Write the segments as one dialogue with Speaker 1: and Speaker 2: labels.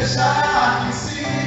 Speaker 1: Deixar que sigas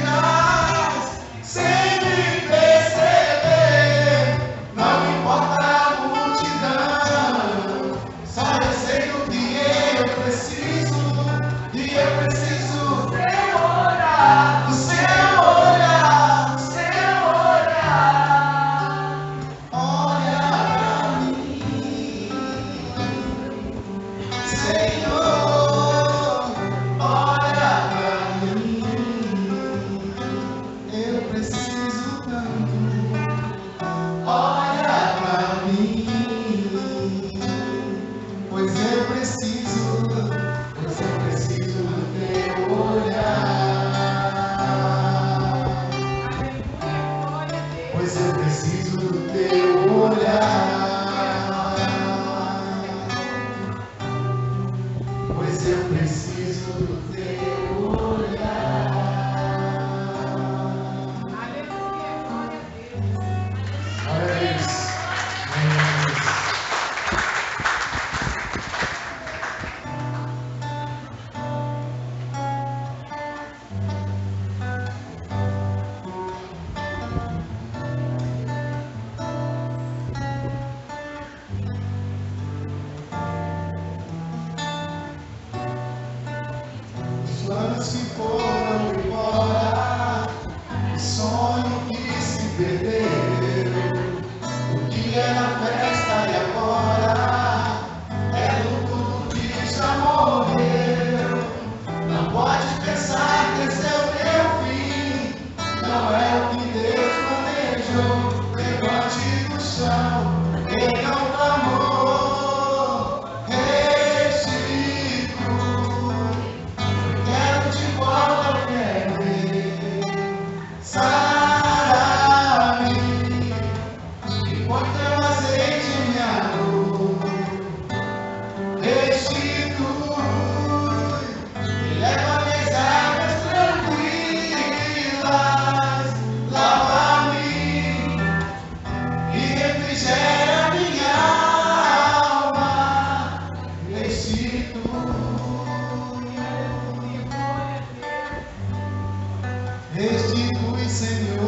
Speaker 1: Restitui, Senhor,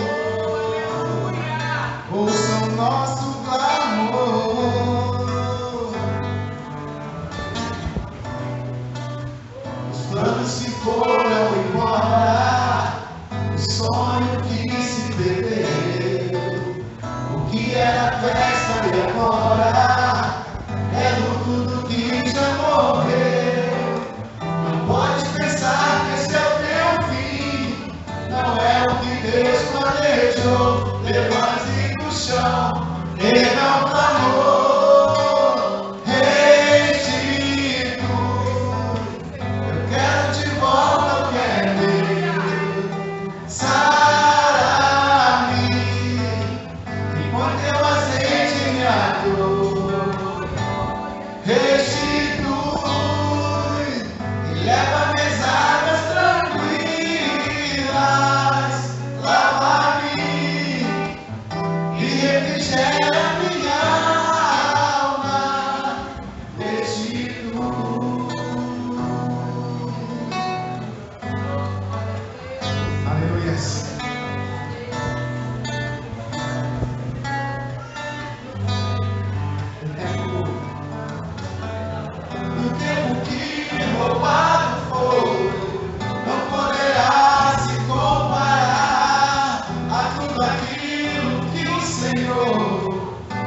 Speaker 1: ouça o nosso clamor. Os planos se foram embora, o sonho que se perdeu, o que era festa e agora é luto que já morreu. Não pode pensar que esse é o teu fim, não é o que Deus planejou. Levante do chão, erga o clamor, restitui. Eu quero de volta o que é meu, sara-me e põe teu azeite em minha dor. Restitui e leva minhas águas tranquilas, lava-me e refrigera minha alma. Restitui. Aleluia. O tempo que me roubado foi, não poderá se comparar a tudo aquilo que o Senhor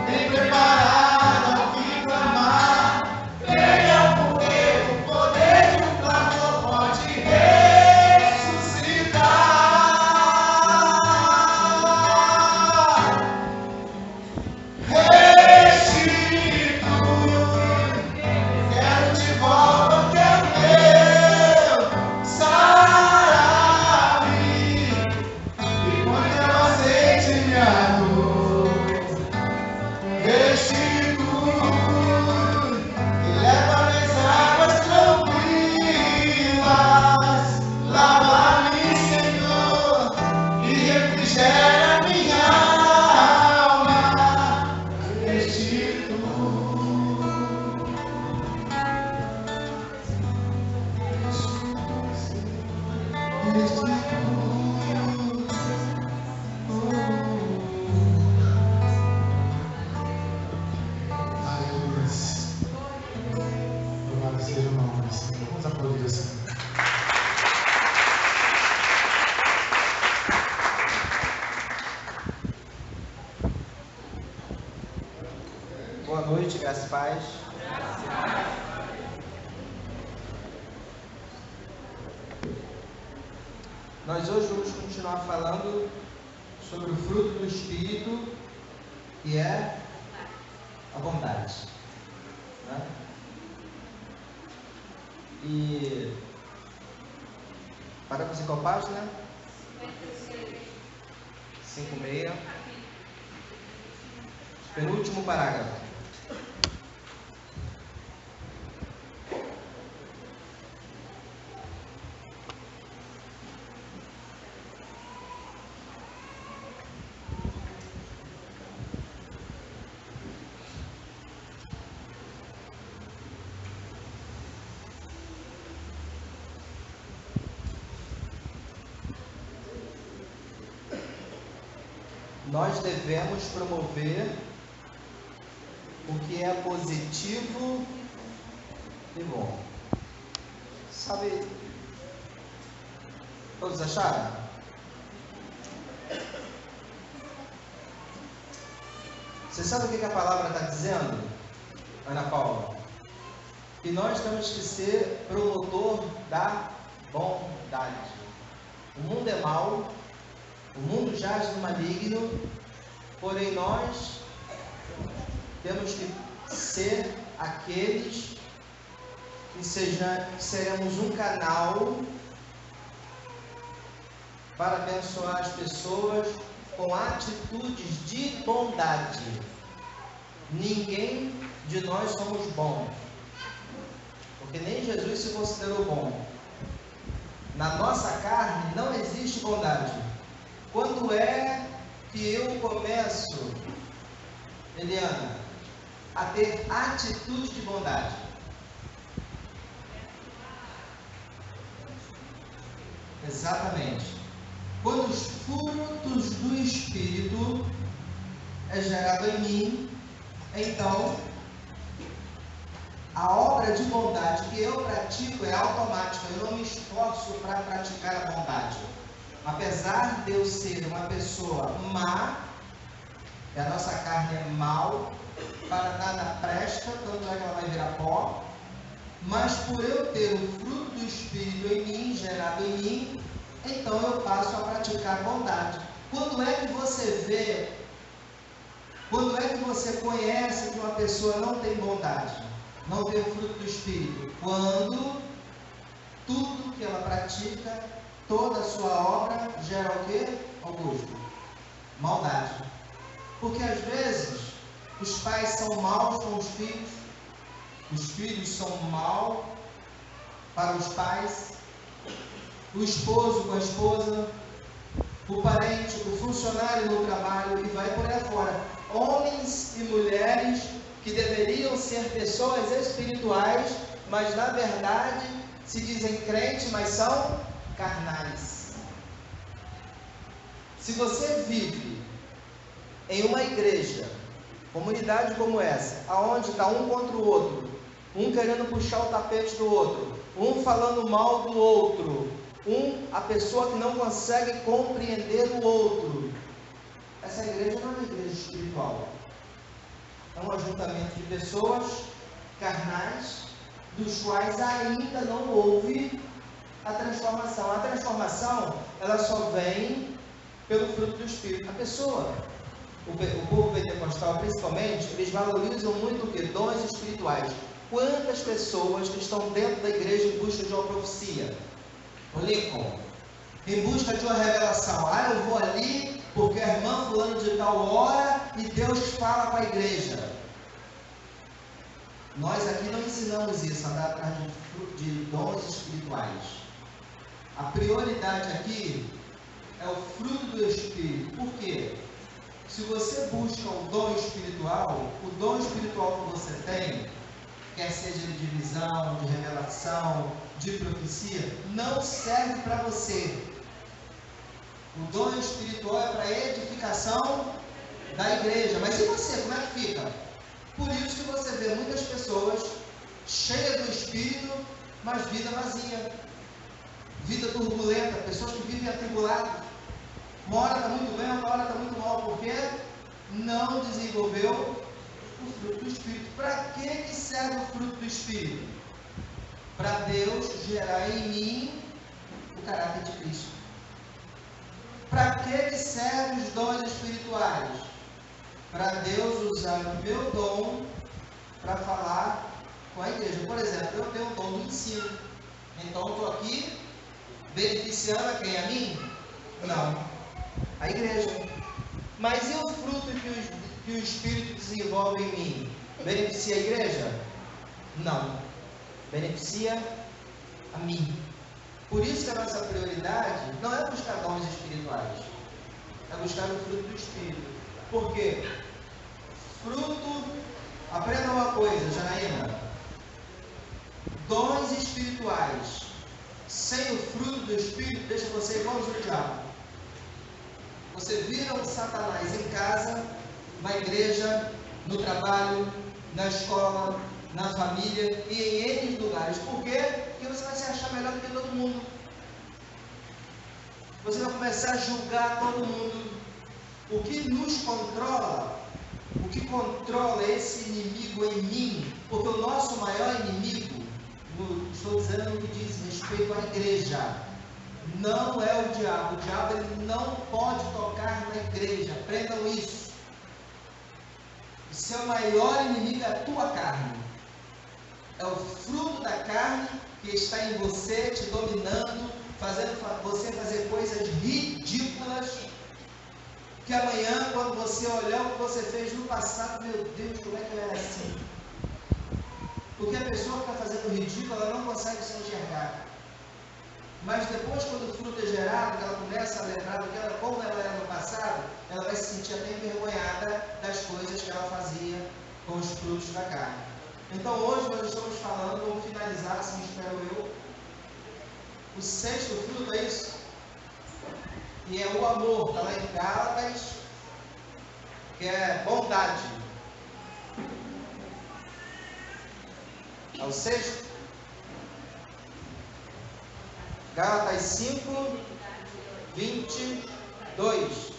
Speaker 1: tem preparado ao que clamar. Creia, porque o poder de um clamor pode ressuscitar. Restitui. Quero de volta o que é meu, sara-me e põe teu azeite em minha dor. Restitui e leva minhas águas tranquilas, lava-me, Senhor, e refrigera minha alma. Restitui. Aleluia. Louvado seja o nome do Senhor. Vamos aplaudir o Senhor.
Speaker 2: Boa noite, graças e paz. Nós hoje vamos continuar falando sobre o fruto do Espírito, que é a bondade, né? E para você qual página? 56. Penúltimo parágrafo. Nós devemos promover o que é positivo e bom. Sabe? Todos acharam? Você sabe o que a palavra está dizendo, Ana Paula? Que nós temos que ser promotor da bondade. O mundo é mau, o mundo jaz no maligno, porém nós temos que ser aqueles que seremos um canal para abençoar as pessoas com atitudes de bondade. Ninguém de nós somos bons, porque nem Jesus se considerou bom. Na nossa carne não existe bondade. Quando é que eu começo, Eliana, a ter atitude de bondade? Exatamente. quando os frutos do Espírito é gerado em mim, então a obra de bondade que eu pratico é automática, eu não me esforço para praticar a bondade. Apesar de eu ser uma pessoa má, e a nossa carne é mal, para nada presta, tanto é que ela vai virar pó, mas por eu ter o fruto do Espírito em mim, gerado em mim, então eu passo a praticar a bondade. Quando é que você vê, quando é que você conhece que uma pessoa não tem bondade, não tem o fruto do Espírito? Quando tudo que ela pratica, toda a sua obra gera o quê, Augusto? Maldade. Porque às vezes os pais são maus com os filhos são maus para os pais, o esposo com a esposa, o parente, o funcionário no trabalho e vai por aí fora. Homens e mulheres que deveriam ser pessoas espirituais, mas na verdade se dizem crentes, mas são carnais. Se você vive em uma igreja, comunidade como essa, aonde está um contra o outro, um querendo puxar o tapete do outro, um falando mal do outro, a pessoa que não consegue compreender o outro, essa igreja não é uma igreja espiritual, é um ajuntamento de pessoas carnais, dos quais ainda não houve a transformação. A transformação, ela só vem pelo fruto do Espírito. A pessoa, o povo pentecostal principalmente, eles valorizam muito o que? Dons espirituais. Quantas pessoas que estão dentro da igreja em busca de uma profecia? O Lincoln, em busca de uma revelação. Eu vou ali porque a irmã fulano de tal hora e Deus fala com a igreja. Nós aqui não ensinamos isso, andar atrás de dons espirituais. A prioridade aqui é o fruto do Espírito. Por quê? Se você busca o dom espiritual que você tem, quer seja de visão, de revelação, de profecia, não serve para você. O dom espiritual é para edificação da igreja. Mas e você, como é que fica? Por isso que você vê muitas pessoas cheias do Espírito, mas vida vazia, vida turbulenta, pessoas que vivem atribuladas. Uma hora está muito bem, outra hora está muito mal, porque não desenvolveu o fruto do Espírito. Para que serve o fruto do Espírito? Para Deus gerar em mim o caráter de Cristo. Para que servem os dons espirituais? Para Deus usar o meu dom para falar com a igreja. Por exemplo, eu tenho o dom do ensino. Então eu estou aqui beneficiando a quem? A mim? Não. A igreja. Mas e o fruto que o Espírito desenvolve em mim? Beneficia a igreja? Não. Beneficia a mim. Por isso que a nossa prioridade não é buscar dons espirituais, é buscar o fruto do Espírito. Por quê? Fruto, aprenda uma coisa, Janaína. Dons espirituais sem o fruto do Espírito deixa você igualzinho ao diabo. Você vira um Satanás em casa, na igreja, no trabalho, na escola, na família e em N lugares. Por quê? Porque você vai se achar melhor do que todo mundo. Você vai começar a julgar todo mundo. O que nos controla, o que controla esse inimigo em mim, porque o nosso maior inimigo, estou dizendo o que diz respeito à igreja, não é o diabo. O diabo ele não pode tocar na igreja. Aprendam isso. O seu maior inimigo é a tua carne. É o fruto da carne que está em você, te dominando, fazendo você fazer coisas ridículas, que amanhã, quando você olhar o que você fez no passado, meu Deus, como é que eu era assim? Porque a pessoa que está fazendo ridículo, ela não consegue se enxergar. Mas depois, quando o fruto é gerado, que ela começa a lembrar do que ela, como ela era no passado, ela vai se sentir até envergonhada das coisas que ela fazia com os frutos da carne. Então hoje nós estamos falando, vamos finalizar, assim espero eu, o sexto fruto, é isso? que é o amor, está lá em Gálatas, que é bondade. É o sexto. Gálatas 5, 22.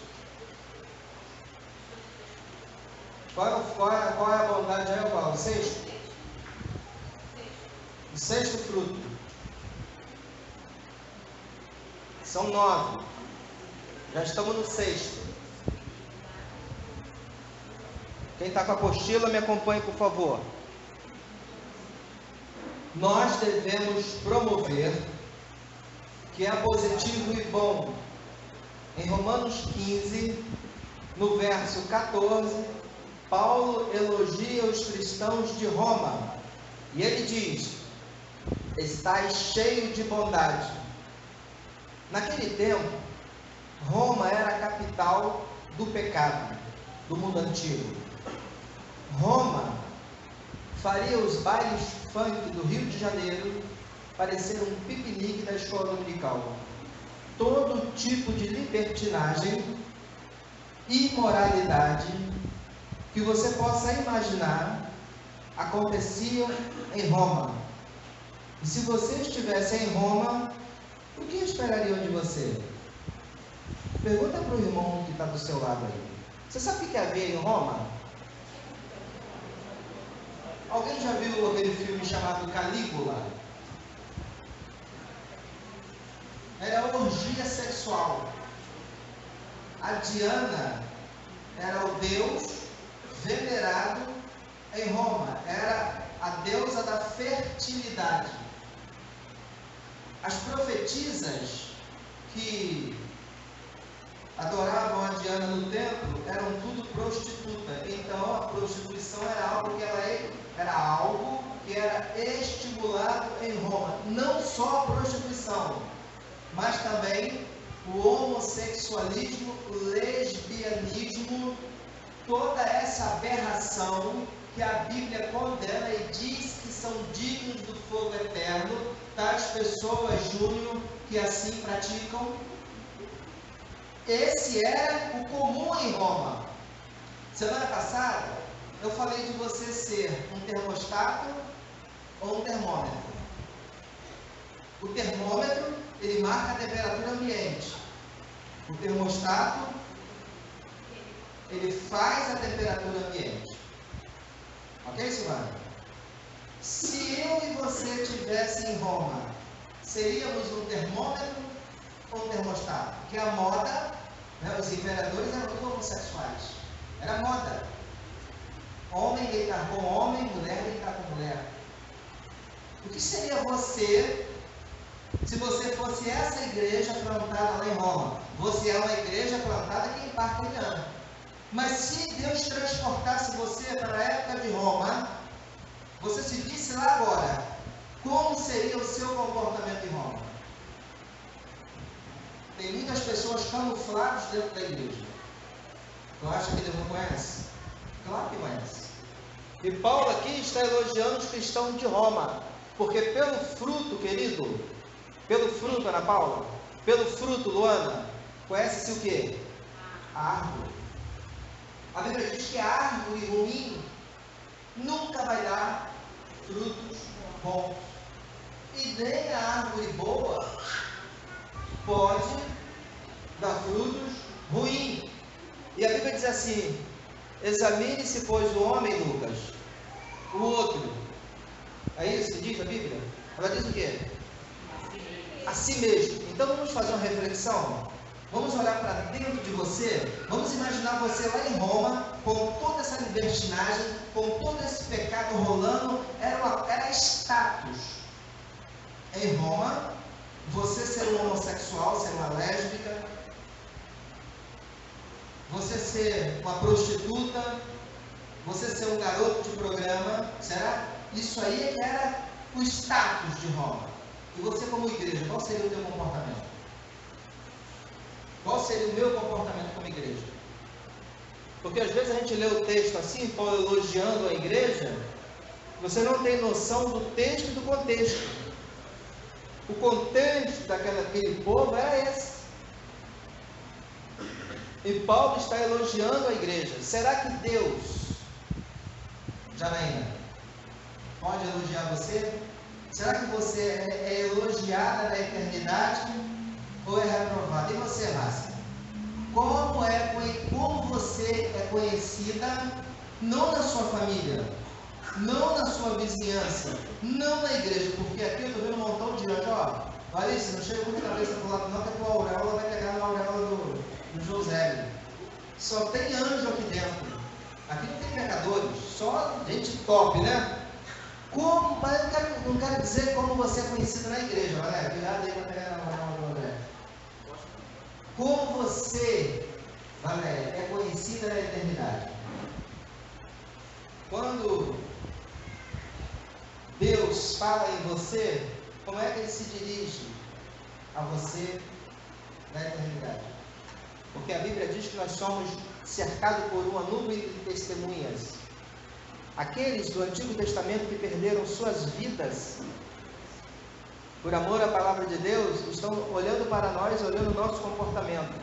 Speaker 2: Qual é a bondade aí, qual? O sexto? O sexto fruto. São 9. Já estamos no sexto. Quem está com a apostila, me acompanhe, por favor. Nós devemos promover que é positivo e bom. Em Romanos 15, no verso 14, Paulo elogia os cristãos de Roma. E ele diz: estais cheio de bondade. Naquele tempo, Roma era a capital do pecado, do mundo antigo. Roma faria os bailes funk do Rio de Janeiro parecer um piquenique da escola dominical. Todo tipo de libertinagem, imoralidade que você possa imaginar acontecia em Roma. E se você estivesse em Roma, o que esperariam de você? Pergunta para o irmão que está do seu lado aí. Você sabe o que havia em Roma? Alguém já viu aquele filme chamado Calígula? Era orgia sexual. A Diana era o deus venerado em Roma. Era a deusa da fertilidade. As profetisas que adoravam a Diana no templo eram tudo prostituta. Então a prostituição era algo que era estimulado em Roma. Não só a prostituição, mas também o homossexualismo, o lesbianismo, toda essa aberração que a Bíblia condena e diz que são dignos do fogo eterno, tais pessoas, Júnior, que assim praticam. Esse era o comum em Roma. Semana passada, eu falei de você ser um termostato ou um termômetro. O termômetro, ele marca a temperatura ambiente. O termostato, ele faz a temperatura ambiente. Ok, Silvana? Se eu e você estivesse em Roma, seríamos um termômetro ou um termostato? Porque a moda, né, os imperadores eram todos homossexuais. Era moda. Homem deitar com homem, mulher deitar com mulher. O que seria você se você fosse essa igreja plantada lá em Roma? Você é uma igreja plantada aqui em Parque Eliana. Mas se Deus transportasse você para a época de Roma, você se visse lá agora, como seria o seu comportamento em Roma? Tem muitas pessoas camufladas dentro da igreja. Tu acha que Deus não conhece? Claro que conhece. E Paulo aqui está elogiando os cristãos de Roma, porque pelo fruto, querido, pelo fruto, Ana Paula, pelo fruto, Luana, conhece-se o que? A árvore. A Bíblia diz que a árvore ruim nunca vai dar frutos bons. E nem a árvore boa pode dar frutos ruins. E a Bíblia diz assim: examine-se, pois, o homem, Lucas, o outro. É isso que diz a Bíblia? Ela diz o quê? A si mesmo. Então vamos fazer uma reflexão. Vamos olhar para dentro de você. Vamos imaginar você lá em Roma, com toda essa libertinagem, com todo esse pecado rolando. Era status. Em Roma, você ser um homossexual, ser uma lésbica, você ser uma prostituta, você ser um garoto de programa, será? Isso aí é que era o status de Roma. E você, como igreja, qual seria o teu comportamento? Qual seria o meu comportamento como igreja? Porque às vezes a gente lê o texto assim, Paulo elogiando a igreja, você não tem noção do texto e do contexto. O contexto daquele povo era esse. E Paulo está elogiando a igreja. Será que Deus, Janaína, pode elogiar você? Será que você é elogiada na eternidade ou é reprovada? E você, Márcia? Como você é conhecida, não na sua família, não na sua vizinhança, não na igreja, porque aqui eu estou vendo um montão de anjos, ó. Olha isso, não chega com a cabeça para o lado não, que a tua auréola vai pegar na auréola do José. Só tem anjo aqui dentro. Aqui não tem pecadores, só gente top, né? Mas eu não quero dizer como você é conhecido na igreja, Valéria. Cuidado aí para pegar na auréola do André. Como você, Valéria, é conhecida na eternidade. Quando Deus fala em você, como é que Ele se dirige a você na eternidade? Porque a Bíblia diz que nós somos cercados por uma nuvem de testemunhas. Aqueles do Antigo Testamento que perderam suas vidas por amor à palavra de Deus, estão olhando para nós, olhando o nosso comportamento.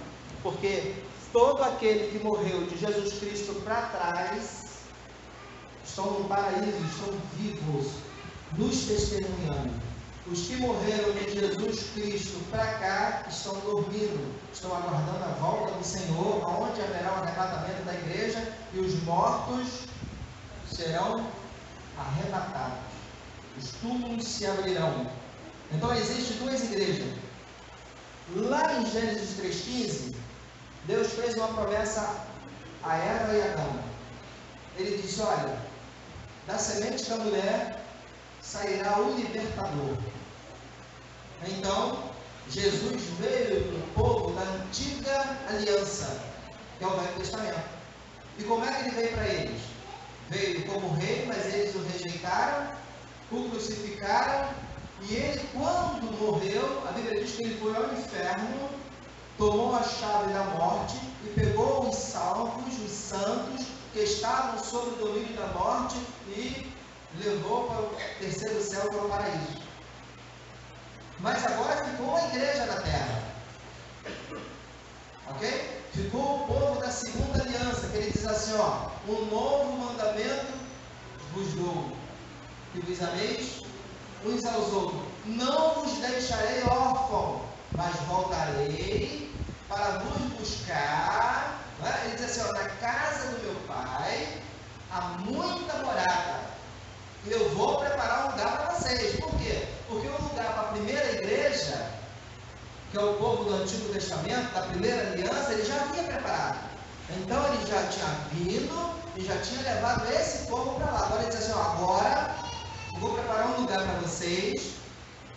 Speaker 2: Porque todo aquele que morreu de Jesus Cristo para trás, estão no paraíso, estão vivos, nos testemunhando. Os que morreram de Jesus Cristo para cá estão dormindo, estão aguardando a volta do Senhor, onde haverá o arrebatamento da igreja e os mortos serão arrebatados. Os túmulos se abrirão. Então existem duas igrejas. Lá em Gênesis 3,15, Deus fez uma promessa a Eva e Adão. Ele disse: olha, da semente da mulher sairá o libertador. Então, Jesus veio para o povo da antiga aliança, que é o Velho Testamento. E como é que ele veio para eles? Veio como rei, mas eles o rejeitaram, o crucificaram, e ele, quando morreu, a Bíblia diz que ele foi ao inferno, tomou a chave da morte e pegou os salvos, os santos, que estavam sob o domínio da morte, e levou para o terceiro céu, para o paraíso. Mas agora ficou a igreja na terra. Ok? Ficou o povo da segunda aliança, que ele diz assim, ó: um novo mandamento vos dou, que vos ameis uns aos outros. Não vos deixarei órfãos, mas voltarei para vos buscar. Ele diz assim, ó: na casa do meu pai há muita morada, e eu vou preparar um lugar para vocês. Por quê? Porque o lugar para a primeira igreja, que é o povo do Antigo Testamento, da primeira aliança, ele já havia preparado. Então ele já tinha vindo e já tinha levado esse povo para lá. Agora ele diz assim, ó: agora eu vou preparar um lugar para vocês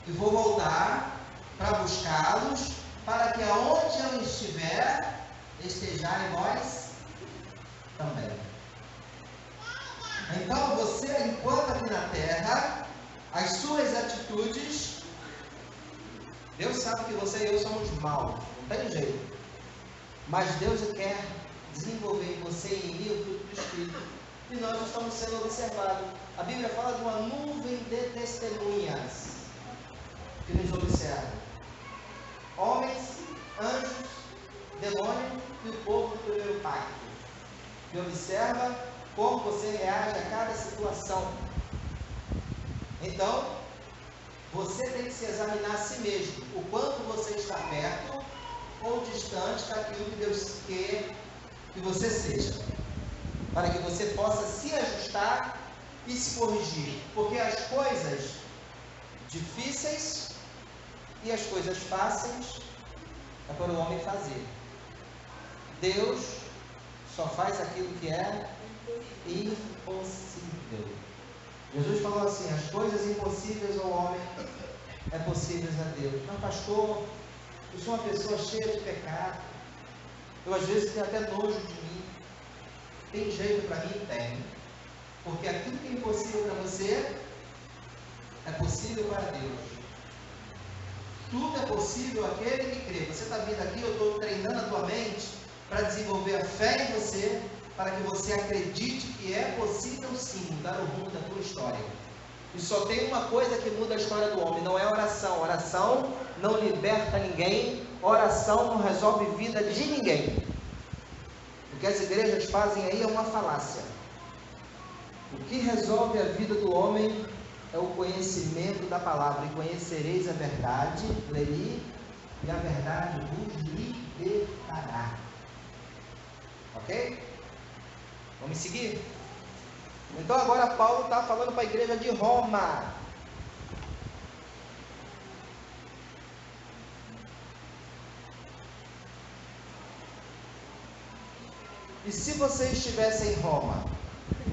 Speaker 2: e vou voltar para buscá-los, para que aonde eu estiver, estejais vós também. Então você, enquanto aqui na terra, as suas atitudes, Deus sabe que você e eu somos maus, não tem jeito. Mas Deus quer desenvolver em você e em mim o fruto do Espírito. E nós estamos sendo observados. A Bíblia fala de uma nuvem de testemunhas que nos observam. Homens, anjos, demônios e o povo do primeiro pacto. Que observa como você reage a cada situação. Então, você tem que se examinar a si mesmo, o quanto você está perto ou distante daquilo que Deus quer que você seja, para que você possa se ajustar e se corrigir, porque as coisas difíceis e as coisas fáceis é para o homem fazer. Deus só faz aquilo que é impossível. Jesus falou assim: as coisas impossíveis ao homem é possíveis a Deus. Mas pastor, eu sou uma pessoa cheia de pecado, eu às vezes tenho até nojo de mim. Tem jeito para mim? Tem. Porque aquilo que é impossível para você é possível para Deus. Tudo é possível àquele que crê. Você está vindo aqui, eu estou treinando a tua mente para desenvolver a fé em você, para que você acredite que é possível sim mudar o rumo da tua história. E só tem uma coisa que muda a história do homem, não é oração. Oração não liberta ninguém, oração não resolve vida de ninguém. O que as igrejas fazem aí é uma falácia. O que resolve a vida do homem é o conhecimento da palavra. E conhecereis a verdade, leri, e a verdade vos libertará. Ok? Vamos seguir? Então agora Paulo está falando para a igreja de Roma. E se você estivesse em Roma,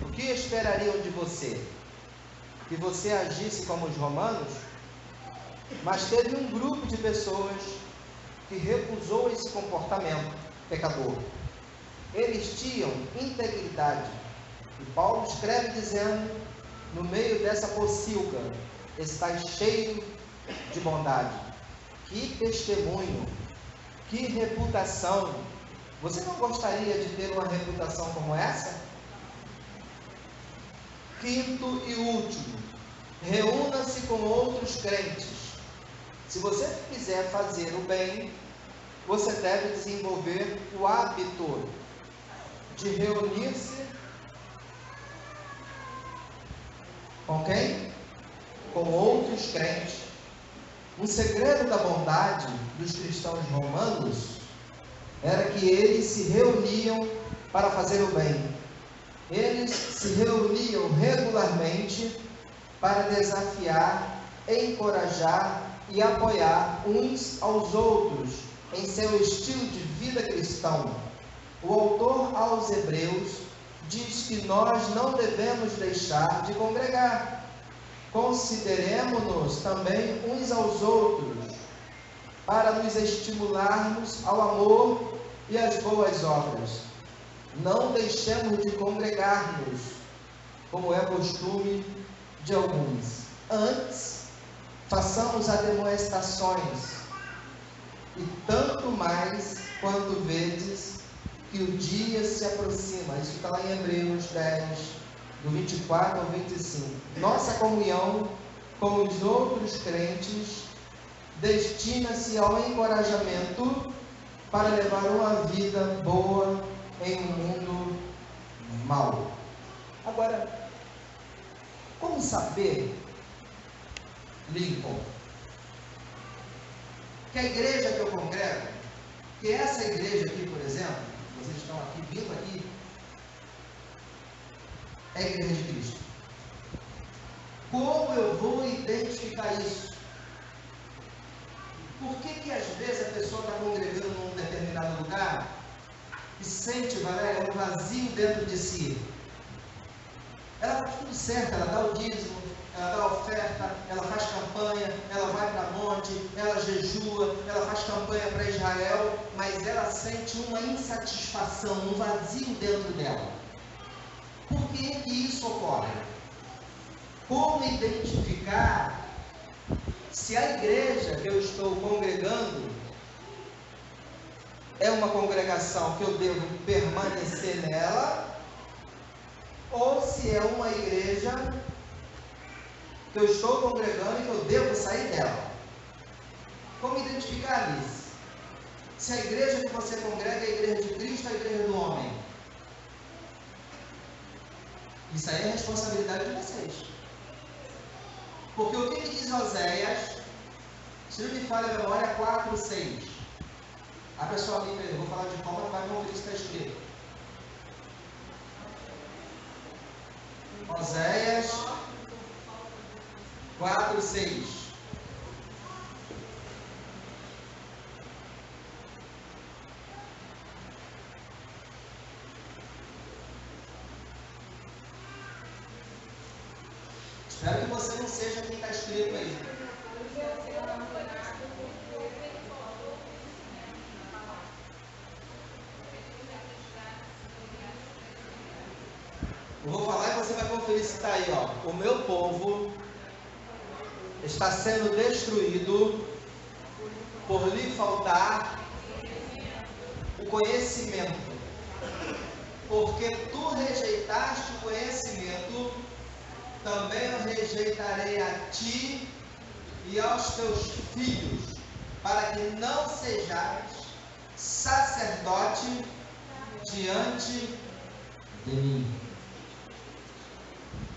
Speaker 2: o que esperariam de você? Que você agisse como os romanos? Mas teve um grupo de pessoas que recusou esse comportamento pecador. Eles tinham integridade. E Paulo escreve dizendo, no meio dessa pocilga, está cheio de bondade. Que testemunho, que reputação. Você não gostaria de ter uma reputação como essa? Quinto e último, reúna-se com outros crentes. Se você quiser fazer o bem, você deve desenvolver o hábito de reunir-se com quem? Com outros crentes. O segredo da bondade dos cristãos romanos era que eles se reuniam para fazer o bem. Eles se reuniam regularmente para desafiar, encorajar e apoiar uns aos outros em seu estilo de vida cristão. O autor aos Hebreus diz que nós não devemos deixar de congregar. Consideremo-nos também uns aos outros, para nos estimularmos ao amor e às boas obras. Não deixemos de congregar-nos, como é costume de alguns. Antes, façamos admoestações, e tanto mais quanto vedes que o dia se aproxima. Isso está lá em Hebreus 10, do 24 ao 25. Nossa comunhão com os outros crentes destina-se ao encorajamento para levar uma vida boa em um mundo mau. Agora, como saber, Lincoln, que a igreja que eu congrego, que essa igreja aqui, por exemplo, vocês estão aqui, vindo aqui, é a igreja de Cristo? Como eu vou identificar isso? Por que às vezes a pessoa está congregando num determinado lugar e sente, Valéria, um vazio dentro de si? Ela faz tudo certo, ela dá o dízimo, ela dá a oferta, ela faz campanha, ela vai para monte, ela jejua, ela faz campanha para Israel, mas ela sente uma insatisfação, um vazio dentro dela. Por que isso ocorre? Como identificar se a igreja que eu estou congregando é uma congregação que eu devo permanecer nela, ou se é uma igreja que eu estou congregando e que eu devo sair dela? Como identificar isso? Se a igreja que você congrega é a igreja de Cristo ou a igreja do homem? Isso aí é responsabilidade de vocês. Porque o que diz Oséias, se não me falha a memória, 4:6. A pessoa ali, eu vou falar de como, vai ver o que está escrito. Oséias 4:6. Espero que você não seja quem está escrito aí. Eu vou falar e você vai conferir se está aí, ó. O meu povo está sendo destruído por lhe faltar o conhecimento. Porque tu rejeitaste o conhecimento, também eu rejeitarei a ti e aos teus filhos, para que não sejais sacerdote diante de mim.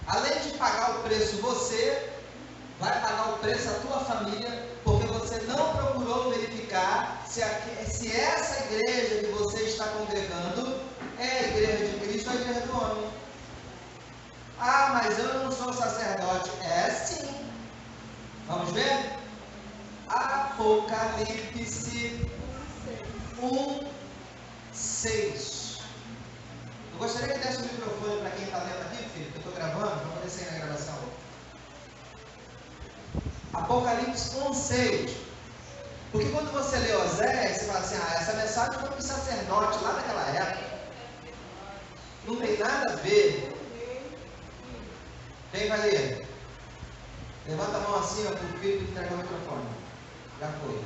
Speaker 2: Além de pagar o preço, você vai pagar o preço a tua família, porque você não procurou verificar se essa igreja que você está congregando é a igreja de Cristo ou a igreja do homem. Ah, mas eu não sou sacerdote. É sim. Vamos ver? Apocalipse 1:6. Eu gostaria que desse o microfone para quem está lendo aqui, filho, que eu estou gravando, para poder sair na gravação. Apocalipse 1:6. Porque quando você lê Oséias, você fala assim, essa mensagem foi para o sacerdote lá naquela época. Não tem nada a ver. Quem vai ler? Levanta a mão assim, para o filho que entrega o microfone. Já foi.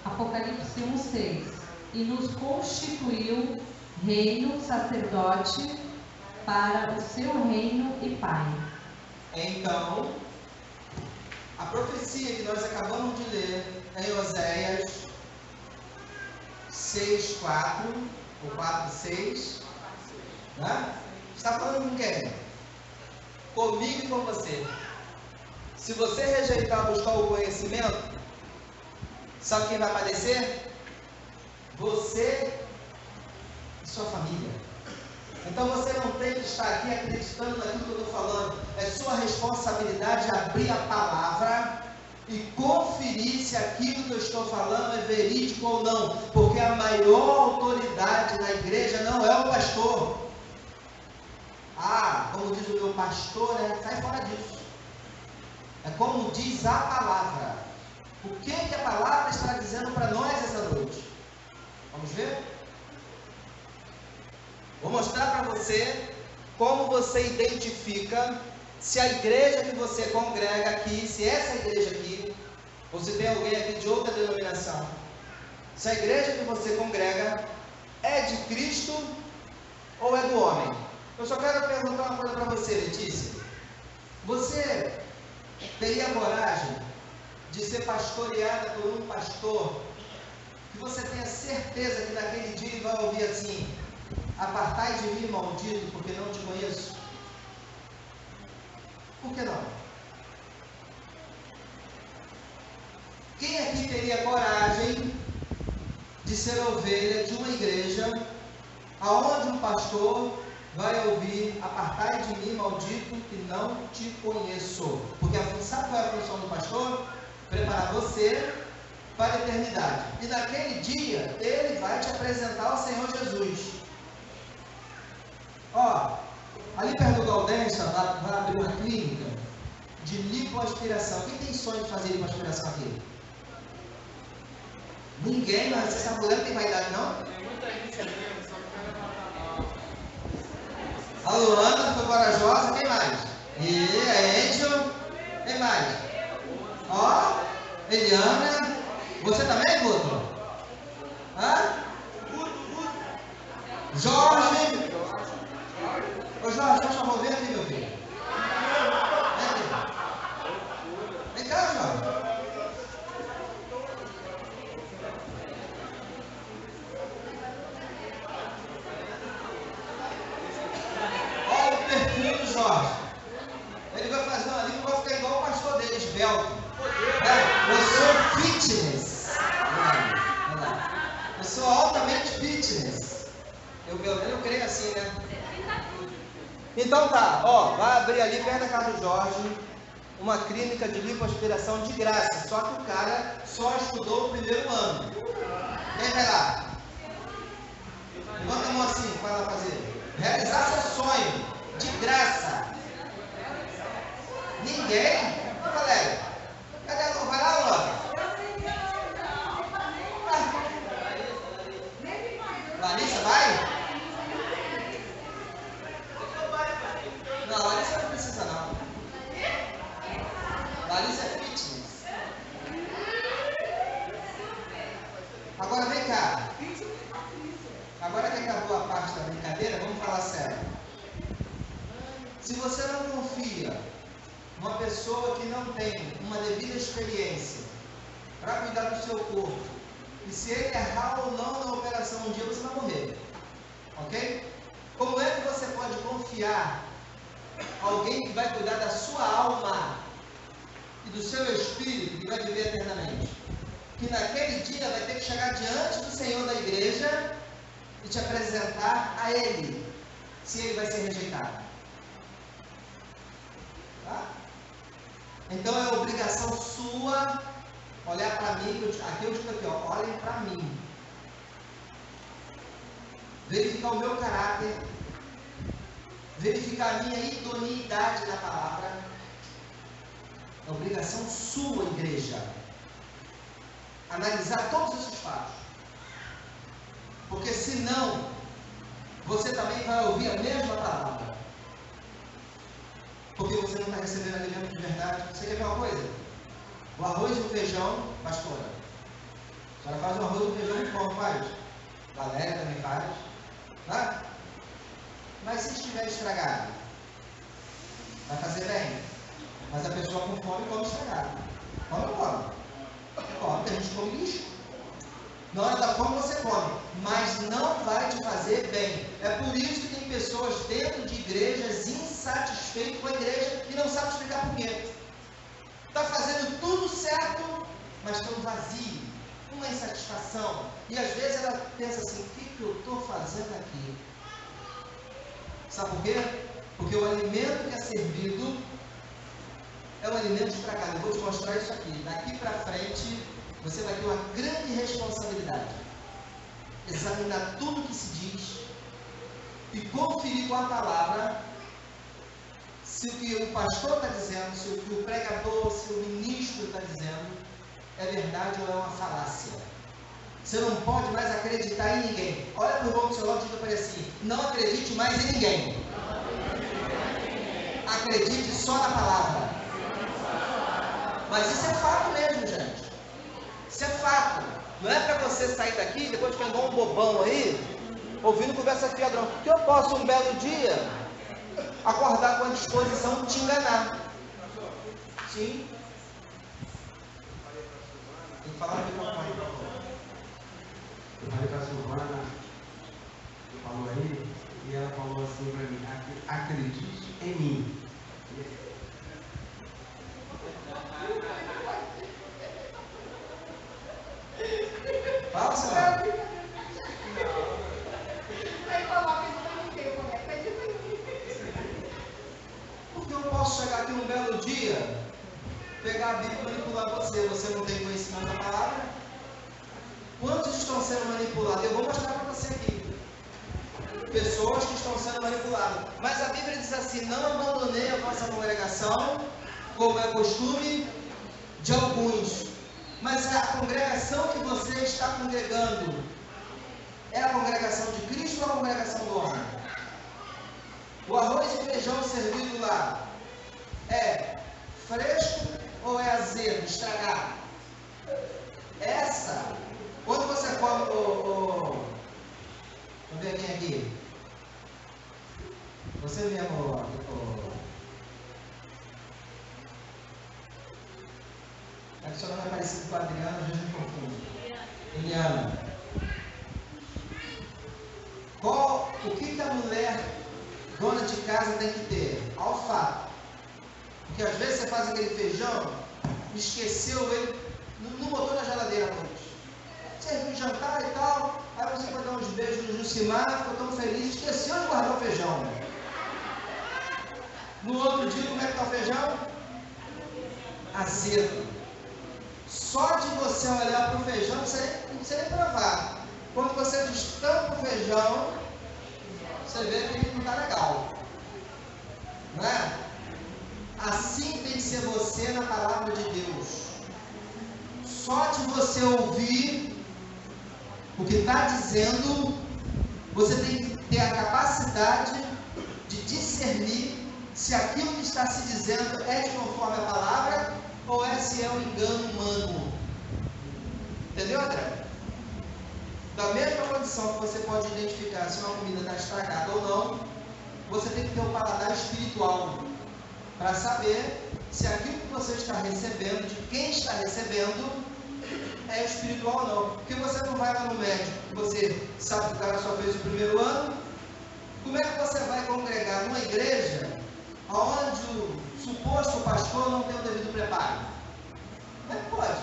Speaker 3: Apocalipse 1:6. E nos constituiu reino, sacerdote, para o seu reino e Pai.
Speaker 2: Então, a profecia que nós acabamos de ler em Oséias 6:4, ou 4:6, né? Está falando com quem? Comigo e com você. Se você rejeitar buscar o conhecimento, sabe quem vai padecer? Você e sua família. Então você não tem que estar aqui acreditando naquilo que eu estou falando. É sua responsabilidade abrir a palavra e conferir se aquilo que eu estou falando é verídico ou não. Porque a maior autoridade na igreja não é o pastor. Como diz o meu pastor, né? Sai fora disso. É como diz a palavra. O que a palavra está dizendo para nós essa noite? Vamos ver? Vou mostrar para você como você identifica se a igreja que você congrega aqui, se essa igreja aqui, ou se tem alguém aqui de outra denominação, se a igreja que você congrega é de Cristo ou é do homem. Eu só quero perguntar uma coisa para você, Letícia. Você teria coragem de ser pastoreada por um pastor que você tenha certeza que naquele dia ele vai ouvir assim: apartai de mim, maldito, porque não te conheço? Por que não? Quem aqui teria coragem de ser ovelha de uma igreja aonde um pastor vai ouvir: apartai de mim, maldito, que não te conheço? Porque sabe qual é a função do pastor? Preparar você para a eternidade. E naquele dia ele vai te apresentar ao Senhor Jesus. Ali perto do Gaudêncio vai abrir uma clínica de lipoaspiração. Quem tem sonho de fazer lipoaspiração aqui? Ninguém, mas essa mulher não tem vaidade, não? Tem muita gente mesmo, só que não vai. A Luana foi corajosa, quem mais? E a Angel, quem mais? Eliana, você também, Guto? Jorge. Ô Jorge, deixa eu mover aqui, meu filho. Vem cá, Jorge. Olha o perfil do Jorge. Ele vai fazer uma língua, vai ficar igual o pastor dele, esbelto. Eu sou fitness. Eu sou altamente fitness. Eu creio assim, né? Então tá, vai abrir ali perto da casa do Jorge uma clínica de lipoaspiração de graça. Só que o cara só estudou o primeiro ano. Quem vai lá? Levanta a mão assim, vai lá fazer. Realizar seu sonho, de graça. Ninguém? Valéria, cadê a Lu? Vai lá, Lu. Larissa, vai? Não, Larissa não precisa não. Larissa é fitness. Agora vem cá. Agora que acabou a parte da brincadeira, vamos falar sério. Se você não confia numa pessoa que não tem uma devida experiência para cuidar do seu corpo, e se ele errar ou não na operação alguém que vai cuidar da sua alma e do seu espírito, que vai viver eternamente. Que naquele dia vai ter que chegar diante do Senhor da igreja e te apresentar a Ele, se Ele vai ser rejeitado. Tá? Então é obrigação sua olhar para mim, aqui eu digo aqui, ó, olhem para mim. Verificar o meu caráter, verificar a minha idoneidade na palavra. É obrigação sua, igreja, analisar todos esses fatos. Porque senão, você também vai ouvir a mesma palavra. Porque você não está recebendo alimento de verdade. Você quer ver uma coisa? O arroz e o feijão, pastora. A senhora faz o arroz e o feijão e como faz? Valéria também faz. Tá? Mas se estiver estragado, vai fazer bem? Mas a pessoa com fome come estragado. Come ou come? Come, a gente come lixo. Na hora da fome você come, mas não vai te fazer bem. É por isso que tem pessoas dentro de igrejas insatisfeitas com a igreja e não sabem explicar por quê. Está fazendo tudo certo, mas estão vazio, uma insatisfação. E às vezes ela pensa assim, o que eu estou fazendo aqui? Sabe por quê? Porque o alimento que é servido é um alimento estragado. Eu vou te mostrar isso aqui. Daqui para frente, você vai ter uma grande responsabilidade. Examinar tudo que se diz e conferir com a palavra se o que o pastor está dizendo, se o que o pregador, se o ministro está dizendo é verdade ou é uma falácia. Você não pode mais acreditar em ninguém. Olha para o irmão do seu lado e diga para ele assim, não acredite mais em ninguém. Acredite só na palavra. Mas isso é fato mesmo, gente. Isso é fato. Não é para você sair daqui e depois ficar igual um bobão aí, ouvindo conversa fiadrão. Porque eu posso um belo dia acordar com a disposição de te enganar. Sim. Tem que falar no microfone, por favor.
Speaker 4: Eu falei para a Silvana, falou aí, e ela falou assim para mim, acredite em mim.
Speaker 2: Fala, senhora. Porque eu posso chegar aqui um belo dia, pegar a Bíblia e manipular você. Você não tem conhecimento da palavra? Quantos estão sendo manipulados? Eu vou mostrar para você aqui. Pessoas que estão sendo manipuladas. Mas a Bíblia diz assim, não abandonei a vossa congregação, como é costume de alguns. Mas a congregação que você está congregando é a congregação de Cristo ou a congregação do homem? O arroz e feijão servido lá é fresco ou é azedo, estragado? Essa, quando você come deixa eu ver quem aqui. Você mesmo, é que o seu nome é parecido com a Adriana, às vezes me confundo. Eliana. O que a mulher dona de casa tem que ter? Olfato. Porque às vezes você faz aquele feijão, esqueceu ele, não botou na geladeira antes. Serviu jantar e tal, aí você foi dar uns beijos no Jucimar, ficou tão feliz, esqueceu de guardar o feijão. No outro dia, como é que está o feijão? Azedo. Só de você olhar para o feijão, não precisa nem provar. Quando você destampa o feijão, você vê que ele não está legal. Não é? Assim tem que ser você na palavra de Deus. Só de você ouvir o que está dizendo, você tem que ter a capacidade de discernir se aquilo que está se dizendo é de conforme a palavra ou se é um engano humano. Entendeu, André? Da mesma condição que você pode identificar se uma comida está estragada ou não, você tem que ter um paladar espiritual para saber se aquilo que você está recebendo, de quem está recebendo, é espiritual ou não. Porque você não vai lá no médico, você sabe que o cara só fez o primeiro ano. Como é que você vai congregar numa igreja onde o suposto pastor não tem o devido preparo? Como é que pode?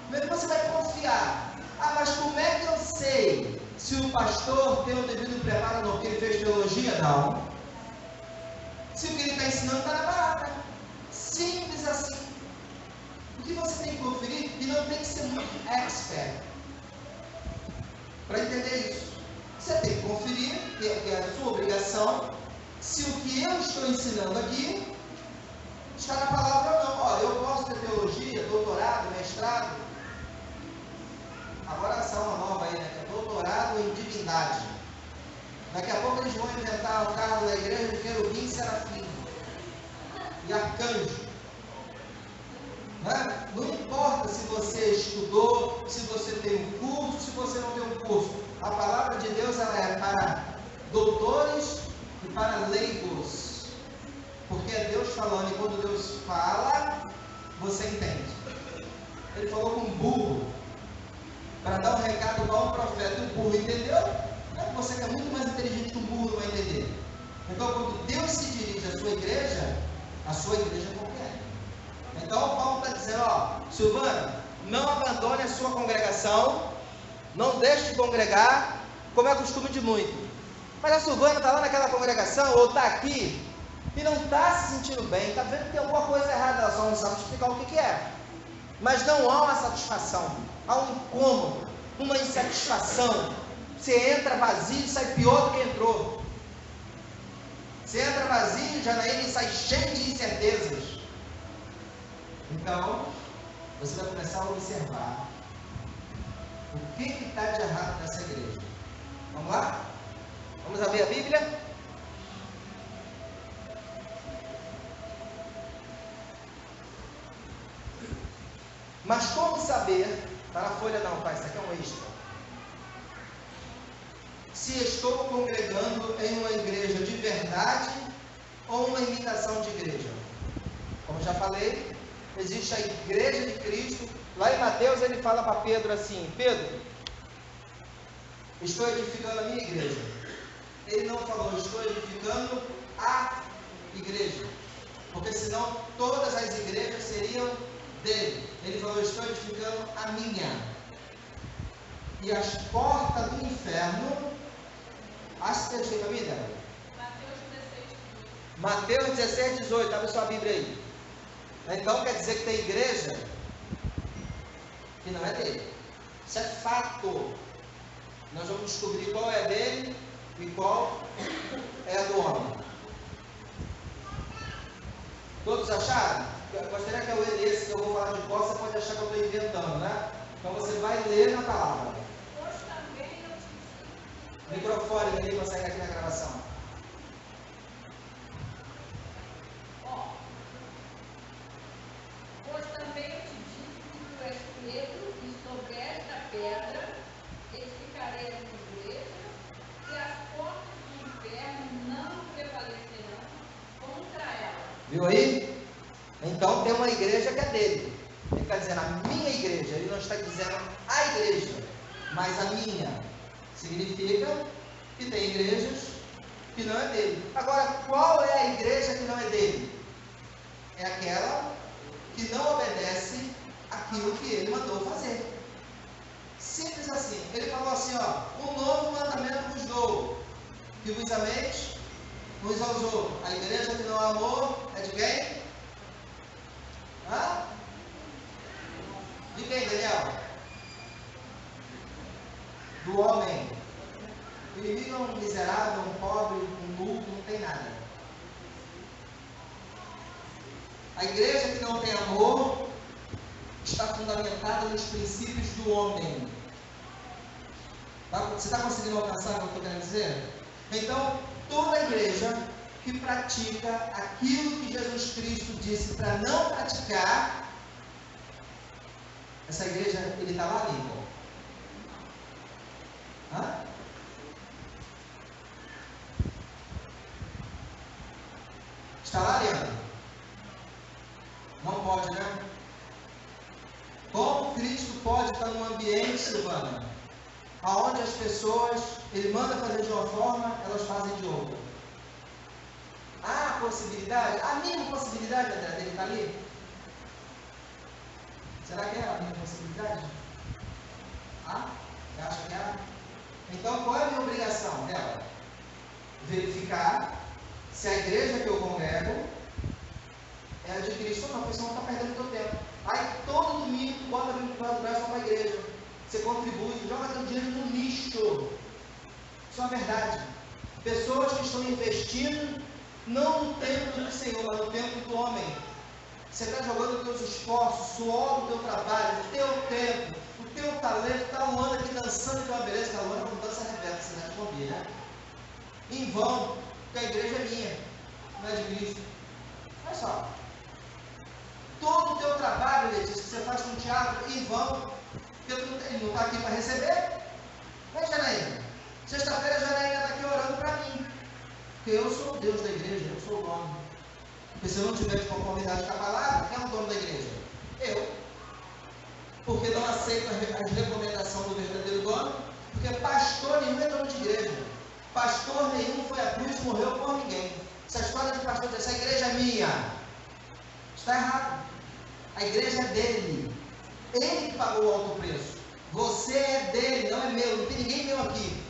Speaker 2: Como é que você vai confiar? Ah, mas como é que eu sei se o pastor tem o devido preparo ou não? Porque ele fez teologia? Não. Se o que ele está ensinando está na palavra. Simples assim. O que você tem que conferir, e não tem que ser muito expert para entender isso. Você tem que conferir, que é a sua obrigação, se o que eu estou ensinando aqui está na palavra ou não. Olha, eu posso ter teologia, doutorado, mestrado. Agora essa uma nova aí, né? Que é doutorado em divindade. Daqui a pouco eles vão inventar o carro da igreja de querubim, serafim e arcanjo. Né? Não importa se você estudou, se você tem um curso, se você não tem um curso. A palavra de Deus ela é para doutores e para leigos. Porque é Deus falando, e quando Deus fala, você entende. Ele falou com um burro, para dar um recado para um profeta, e o burro entendeu. Você que é muito mais inteligente que o burro não vai entender. Então, quando Deus se dirige à sua igreja qualquer. Então, Paulo está dizendo, ó, Silvana, não abandone a sua congregação, não deixe de congregar, como é costume de muito. Mas a Silvana está lá naquela congregação, ou está aqui, e não está se sentindo bem, está vendo que tem alguma coisa errada, ela só não sabe explicar o que é. Mas não há uma satisfação, há um incômodo, uma insatisfação. Você entra vazio e sai pior do que entrou. Você entra vazio, Janaína, e sai cheio de incertezas. Então, você vai começar a observar o que está de errado nessa igreja. Vamos lá? Vamos abrir a Bíblia? Mas como saber, está na folha não, pai, isso aqui é um extra. Se estou congregando em uma igreja de verdade ou uma imitação de igreja? Como já falei, existe a igreja de Cristo. Lá em Mateus ele fala para Pedro assim: Pedro, estou edificando a minha igreja. Ele não falou, estou edificando a igreja, porque senão todas as igrejas seriam dele. Ele falou, estou edificando a minha. E as portas do inferno, acho que tem família? Mateus 16, 18, abre sua Bíblia aí. Então quer dizer que tem igreja que não é dele. Isso é fato. Nós vamos descobrir qual é dele e qual é a do homem. Todos acharam? Eu gostaria que eu ler esse que eu vou falar de cor, você pode achar que eu estou inventando, né? Então você vai ler na palavra. Microfone, ninguém consegue aqui na gravação.
Speaker 5: Pois também eu te digo que tu és Pedro, e sobre esta pedra edificarei a minha igreja, e as portas do inferno não prevalecerão contra ela.
Speaker 2: Viu aí? Então tem uma igreja que é dele. Ele está dizendo a minha igreja, ele não está dizendo a igreja, mas a minha. Significa que tem igrejas que não é dele. Agora, qual é a igreja que não é dele? É aquela que não obedece aquilo que ele mandou fazer. Simples assim. Ele falou assim, ó, um novo mandamento vos dou, que vos ameis uns aos outros. A igreja que não amou é de quem? Hã? De quem, Daniel? Do homem. O inimigo é um miserável, um pobre, um nu, não tem nada. A igreja que não tem amor está fundamentada nos princípios do homem. Você está conseguindo alcançar o que eu estou querendo dizer? Então, toda igreja que pratica aquilo que Jesus Cristo disse para não praticar, essa igreja, ele está lá limpo. Hã? Está lá, Ariana? Não pode, né? Como Cristo pode estar num ambiente, Silvana, aonde as pessoas, ele manda fazer de uma forma, elas fazem de outra? Ah, há possibilidade, a mínima possibilidade, André, dele estar ali? Será que é a mínima possibilidade? Ah? Você acha que é? Então, qual é a minha obrigação dela? Verificar se a igreja que eu congrego é a de Cristo ou não, porque senão está perdendo o teu tempo. Aí, todo domingo, tu bota no braço para a igreja. Você contribui, joga teu dinheiro no lixo. Isso é uma verdade. Pessoas que estão investindo não no templo do Senhor, mas no templo do homem. Você está jogando os teus esforços, o suor do teu trabalho, o teu tempo, o teu talento, está o ano aqui dançando de uma beleza, que a Luana não dança reversa, você não esconder, né? Em vão, porque a igreja é minha, não é de Cristo. Olha só. Todo o teu trabalho, Letícia, que você faz no teatro, em vão, porque ele não está aqui para receber. Não é, Janaína? Sexta-feira a Janaína está aqui orando para mim. Porque eu sou o Deus da igreja, eu sou o dono. Porque se eu não tiver de conformidade com a palavra, quem é o dono da igreja? Eu. Porque não aceito a recomendação do verdadeiro dono, porque pastor nenhum é dono de igreja. Pastor nenhum foi à cruz e morreu por ninguém. Essa história de pastor dizer, essa igreja é minha, está errado. A igreja é dele. Ele que pagou o alto preço. Você é dele, não é meu. Não tem ninguém meu aqui.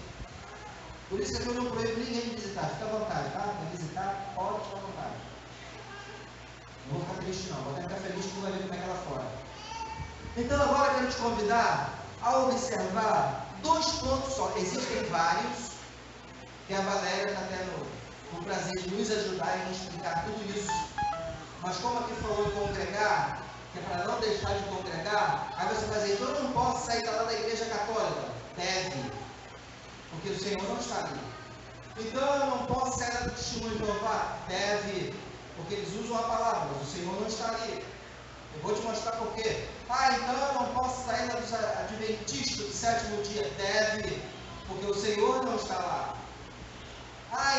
Speaker 2: Por isso que eu não proíbo ninguém de visitar. Fica à vontade, tá? Quer visitar? Pode ficar à vontade. Não vou ficar triste não. Vou até ficar feliz que tu vai ver como é que é lá fora. Então agora eu quero te convidar a observar 2 pontos só. Existem vários, que a Valéria está tendo o prazer de nos ajudar em explicar tudo isso. Mas como aqui falou em congregar, que é para não deixar de congregar, aí você vai dizer, então eu não posso sair lá da igreja católica. Deve, porque o Senhor não está ali. Então eu não posso sair do testemunho de Jeová. Deve, porque eles usam a palavra, mas o Senhor não está ali. Eu vou te mostrar por quê. Então eu não posso sair dos adventistas do 7º dia. Deve, porque o Senhor não está lá.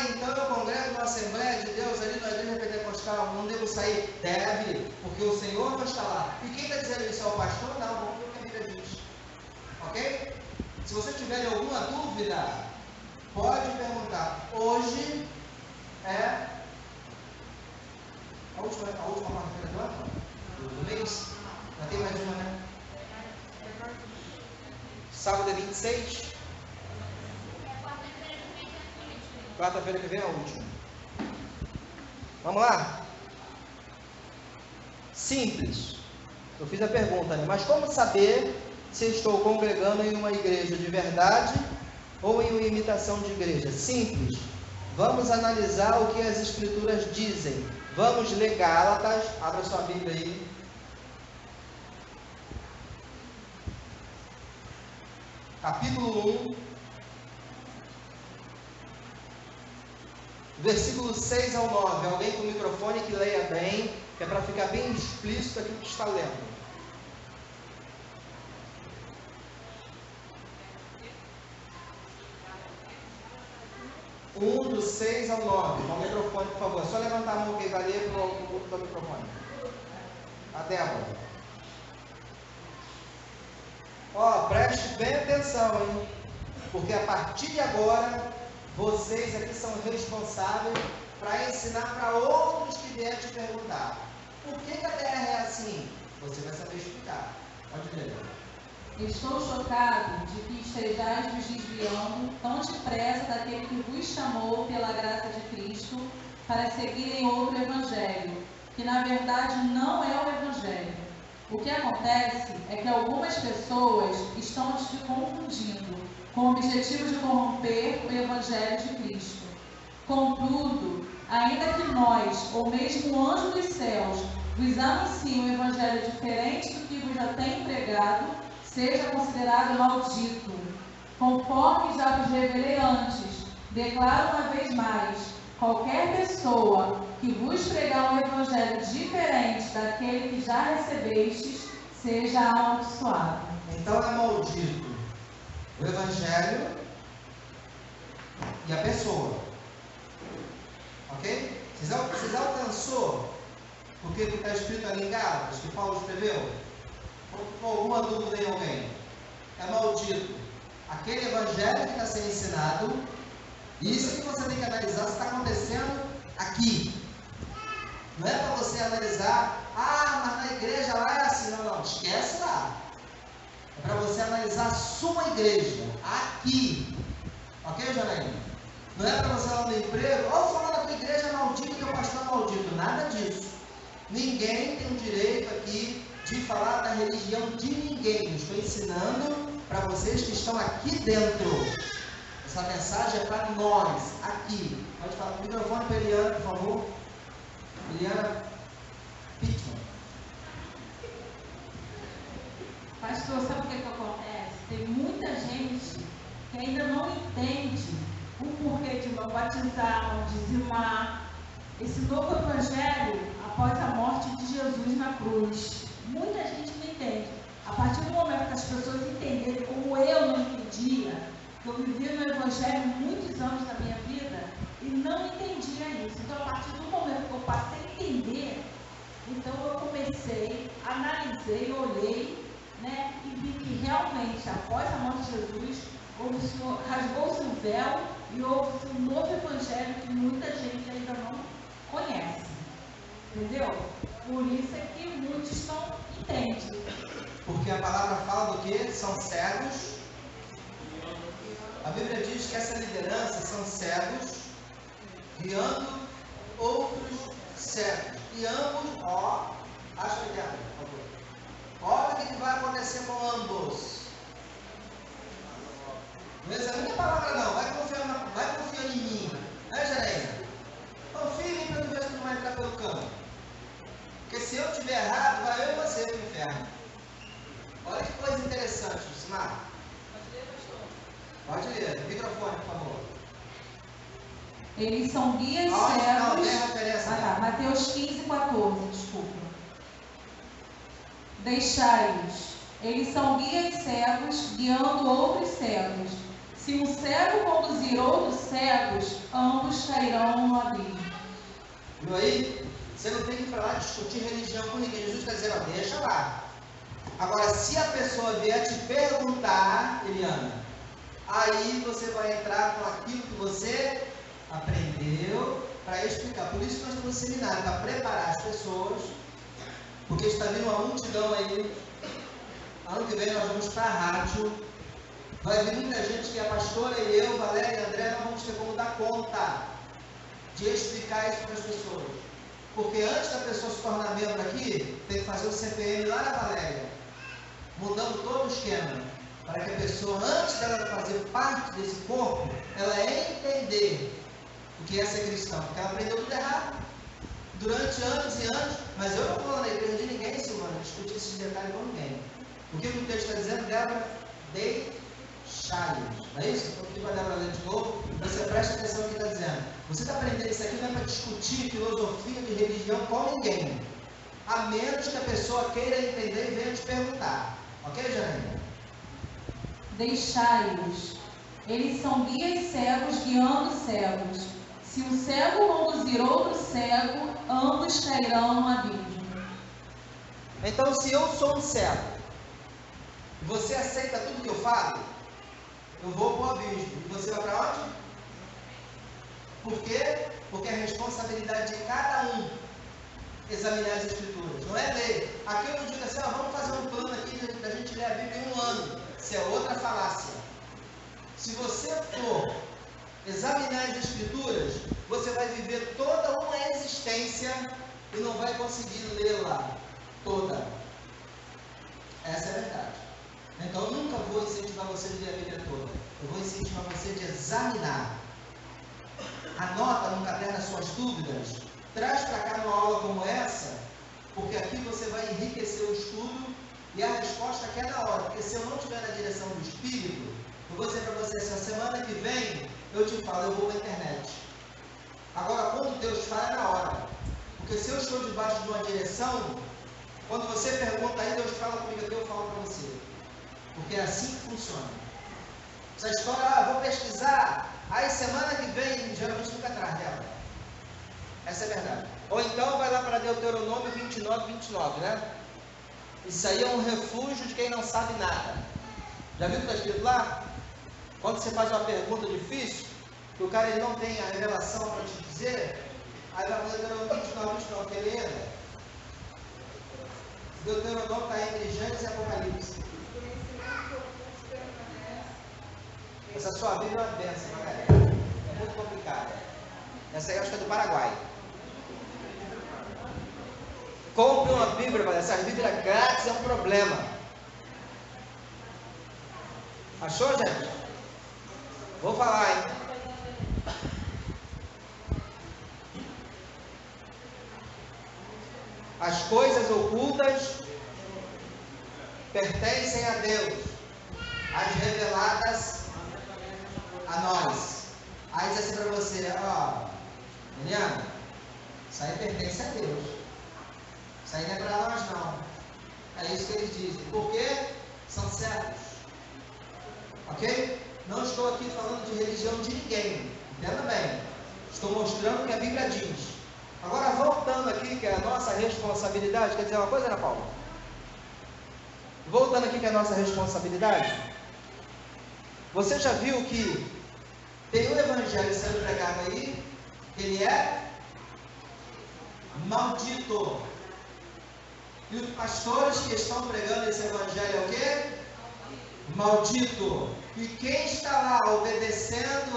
Speaker 2: Então eu congrego na Assembleia de Deus ali na igreja pentecostal, não devo sair? Deve, porque o Senhor não está lá. E quem está dizendo isso é o pastor? Não, vamos ver o que a Bíblia diz. Ok? Se você tiver alguma dúvida, pode perguntar. Hoje é a última quarta-feira do ano? Do mês? Já tem mais uma, né? Sábado é 26. Quarta-feira que vem é a última. Vamos lá? Simples. Eu fiz a pergunta, né? Mas como saber se estou congregando em uma igreja de verdade ou em uma imitação de igreja? Simples. Vamos analisar o que as escrituras dizem. Vamos ler Gálatas. Abra sua Bíblia aí. Capítulo 1. Versículo 6 ao 9. Alguém com o microfone que leia bem, que é para ficar bem explícito aquilo que está lendo. Do 6 ao 9. Com o microfone, por favor. É só levantar a mão que vai ler para o microfone. A Débora. Preste bem atenção, hein? Porque a partir de agora, vocês aqui são responsáveis para ensinar para outros que vierem te perguntar. Por que a terra é assim? Você vai saber explicar. Pode ler.
Speaker 3: Estou chocado de que estejais vos desviando tão depressa daquele que vos chamou pela graça de Cristo para seguirem outro evangelho, que na verdade não é o evangelho. O que acontece é que algumas pessoas estão se confundindo com o objetivo de corromper o evangelho de Cristo. Contudo, ainda que nós, ou mesmo o anjo dos céus, vos anuncie um evangelho diferente do que vos já tem pregado, seja considerado maldito. Conforme já vos revelei antes, declaro uma vez mais, qualquer pessoa que vos pregar um evangelho diferente daquele que já recebestes, seja amaldiçoado.
Speaker 2: Então é maldito o evangelho e a pessoa. Ok? Vocês alcançou o que está escrito ali em Gálatas, que Paulo escreveu? Com alguma dúvida em alguém? É maldito aquele evangelho que está sendo ensinado. E isso que você tem que analisar se está acontecendo aqui. Não é para você analisar, mas na igreja lá é assim. Não, esquece lá. É para você analisar a sua igreja, aqui. Ok, Janaína? Não é para você lá no emprego, falar da tua igreja maldita, teu pastor maldito. Nada disso. Ninguém tem o direito aqui de falar da religião de ninguém. Eu estou ensinando para vocês que estão aqui dentro. Essa mensagem é para nós, aqui. Pode falar com o microfone para Eliana, por favor. Eliana Pittman.
Speaker 3: Pastor, sabe o que acontece? Tem muita gente que ainda não entende o porquê de não batizar, não dizimar. Esse novo evangelho após a morte de Jesus na cruz. Muita gente não entende. A partir do momento que as pessoas entenderem como eu não entendia, que eu vivia no evangelho muitos anos da minha vida e não entendia isso. Então, a partir do momento que eu passei a entender, então eu comecei, analisei, olhei, né, e vi que realmente, após a morte de Jesus, rasgou-se o véu e houve um novo evangelho que muita gente ainda não conhece. Entendeu? Por isso é que muitos não entendem.
Speaker 2: Porque a palavra fala do que? São cegos. A Bíblia diz que essa liderança são cegos, guiando outros cegos. E ambos, acha que por favor. Olha o que vai acontecer com ambos. Não examine a palavra não, vai confiando em mim. Né, Janaína? Confia em mim para tu ver se tu não vai entrar pelo cano. Porque se eu estiver errado, vai eu e você para o inferno. Olha que coisa interessante, Simar. Pode ler, microfone, por favor.
Speaker 3: Eles são guias
Speaker 2: Não,
Speaker 3: cegos.
Speaker 2: tem referência.
Speaker 3: Mateus 15, 14, desculpa. Deixai-os. Eles são guias cegos, guiando outros cegos. Se um cego conduzir outros cegos, ambos cairão no abismo.
Speaker 2: Viu aí? Você não tem que ir para lá discutir religião com ninguém. Jesus está dizendo, deixa lá. Agora, se a pessoa vier te perguntar, Eliana, aí você vai entrar com aquilo que você aprendeu para explicar. Por isso nós temos um seminário, para preparar as pessoas, porque está vindo uma multidão aí. Ano que vem nós vamos para a rádio. Vai vir muita gente que a pastora e eu, Valéria e André, não vamos ter como dar conta de explicar isso para as pessoas. Porque antes da pessoa se tornar membro aqui, tem que fazer o CPM lá na Valéria. Mudando todo o esquema. Para que a pessoa, antes dela fazer parte desse corpo, ela entender o que é ser cristão. Porque ela aprendeu tudo errado. Durante anos e anos. Mas eu não vou na igreja de ninguém, Silvana, discutir esses detalhes com ninguém. O que o texto está dizendo? Débora, deixai-os. Não é isso? Estou pedindo para a Débora ler de novo. Você presta atenção no que está dizendo. Você está aprendendo isso aqui não é para discutir filosofia de religião com ninguém. A menos que a pessoa queira entender e venha te perguntar. Ok, Janaína?
Speaker 3: Deixai-os. Eles são guias cegos, guiando cegos. Se um cego conduzir outro cego, ambos cairão no abismo.
Speaker 2: Então, se eu sou um cego, e você aceita tudo que eu falo, eu vou para o abismo. E você vai para onde? Por quê? Porque é a responsabilidade de cada um examinar as escrituras. Não é ler. Aqui eu não digo assim, vamos fazer um plano aqui da gente ler a Bíblia em um ano. Isso é outra falácia. Se você for examinar as escrituras, você vai viver toda uma existência e não vai conseguir lê-la toda. Essa é a verdade. Então eu nunca vou incentivar você a ler a Bíblia toda. Eu vou incentivar você a examinar. Anota no caderno as suas dúvidas. Traz para cá uma aula como essa, porque aqui você vai enriquecer o estudo e a resposta aqui é na hora. Porque se eu não estiver na direção do Espírito, eu vou dizer para você, essa semana que vem, eu te falo, eu vou para a internet. Agora, quando Deus fala, é na hora. Porque se eu estou debaixo de uma direção, quando você pergunta aí, Deus fala comigo aqui, eu falo para você. Porque é assim que funciona. Essa história, vou pesquisar, aí semana que vem, geralmente fica atrás dela. Essa é a verdade. Ou então vai lá para Deuteronômio 29, 29, né? Isso aí é um refúgio de quem não sabe nada. Já viu o que está escrito lá? Quando você faz uma pergunta difícil, que o cara ele não tem a revelação para te dizer, Aí vai fazer Deuteronômio 29, beleza? Deuteronômio está entre Gênesis e Apocalipse. Essa sua Bíblia é uma benção, galera. É muito complicada. Essa aí eu acho que é do Paraguai. Compre uma Bíblia, mas essas Bíblias grátis é um problema. Achou, gente? Vou falar, hein? As coisas ocultas pertencem a Deus, as reveladas a nós. Aí diz assim para você, ó, Eliana, isso aí pertence a Deus. Isso aí não é para nós não. É isso que eles dizem. Porque são servos. Ok? Não estou aqui falando de religião de ninguém. Entenda bem. Estou mostrando o que a Bíblia diz. Agora voltando aqui, que é a nossa responsabilidade. Quer dizer uma coisa, Ana Paula? Voltando aqui, que é a nossa responsabilidade. Você já viu que tem um evangelho sendo pregado aí, que ele é maldito. E os pastores que estão pregando esse evangelho é o quê? Maldito. E quem está lá obedecendo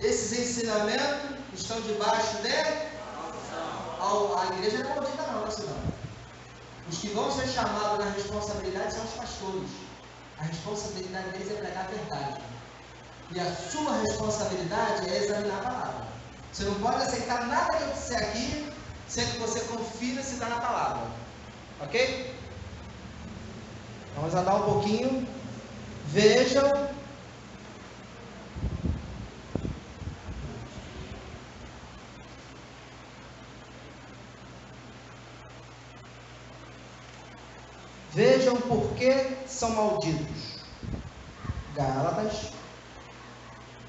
Speaker 2: esses ensinamentos estão debaixo de? A igreja não é maldita não, senão. Os que vão ser chamados na responsabilidade são os pastores. A responsabilidade deles é pregar a verdade. E a sua responsabilidade é examinar a palavra. Você não pode aceitar nada que eu disser aqui, sem que você confira se está na palavra. Ok? Vamos andar um pouquinho. Vejam. Vejam por que são malditos. Gálatas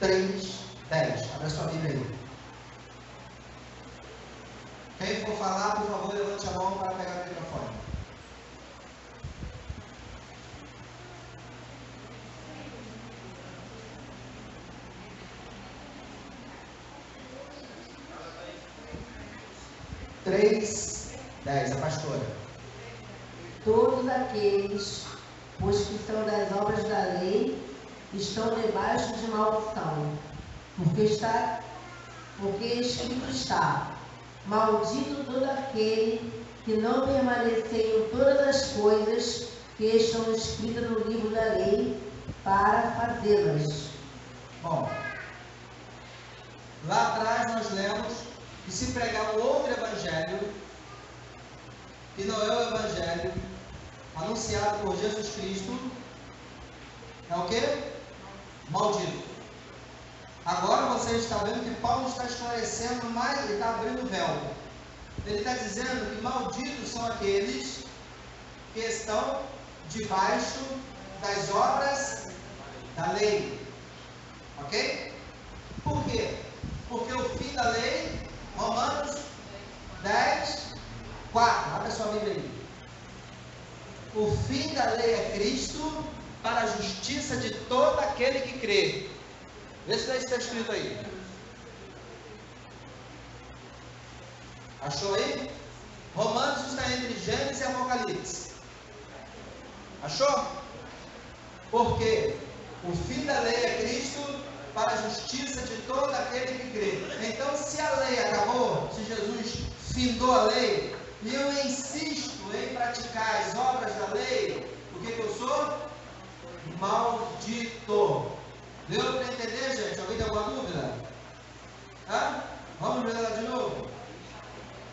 Speaker 2: 3:10. Abre a sua Bíblia aí. Quem for falar, por favor, levante a mão para pegar o microfone. Três, 10, a pastora.
Speaker 6: Todos aqueles, pois que são das obras da lei, estão debaixo de maldição, porque escrito está: maldito todo aquele que não permanecer em todas as coisas que estão escritas no livro da lei, para fazê-las.
Speaker 2: Bom, lá atrás nós lemos que se pregar um outro evangelho, que não é o evangelho anunciado por Jesus Cristo, é o que? Maldito. Agora você está vendo que Paulo está esclarecendo mais, ele está abrindo o véu. Ele está dizendo que malditos são aqueles que estão debaixo das obras da lei. Ok? Por quê? Porque o fim da lei, Romanos 10, 4. Abre a sua Bíblia aí. O fim da lei é Cristo para a justiça de todo aquele que crê. Vê se está escrito aí. Achou aí? Romanos está entre Gênesis e Apocalipse. Achou? Porque o fim da lei é Cristo para a justiça de todo aquele que crê. Então, se a lei acabou, se Jesus findou a lei, e eu insisto em praticar as obras da lei, o que eu sou? Maldito. Deu para entender, gente? Alguém tem alguma dúvida? Hã? Vamos ver ela de novo?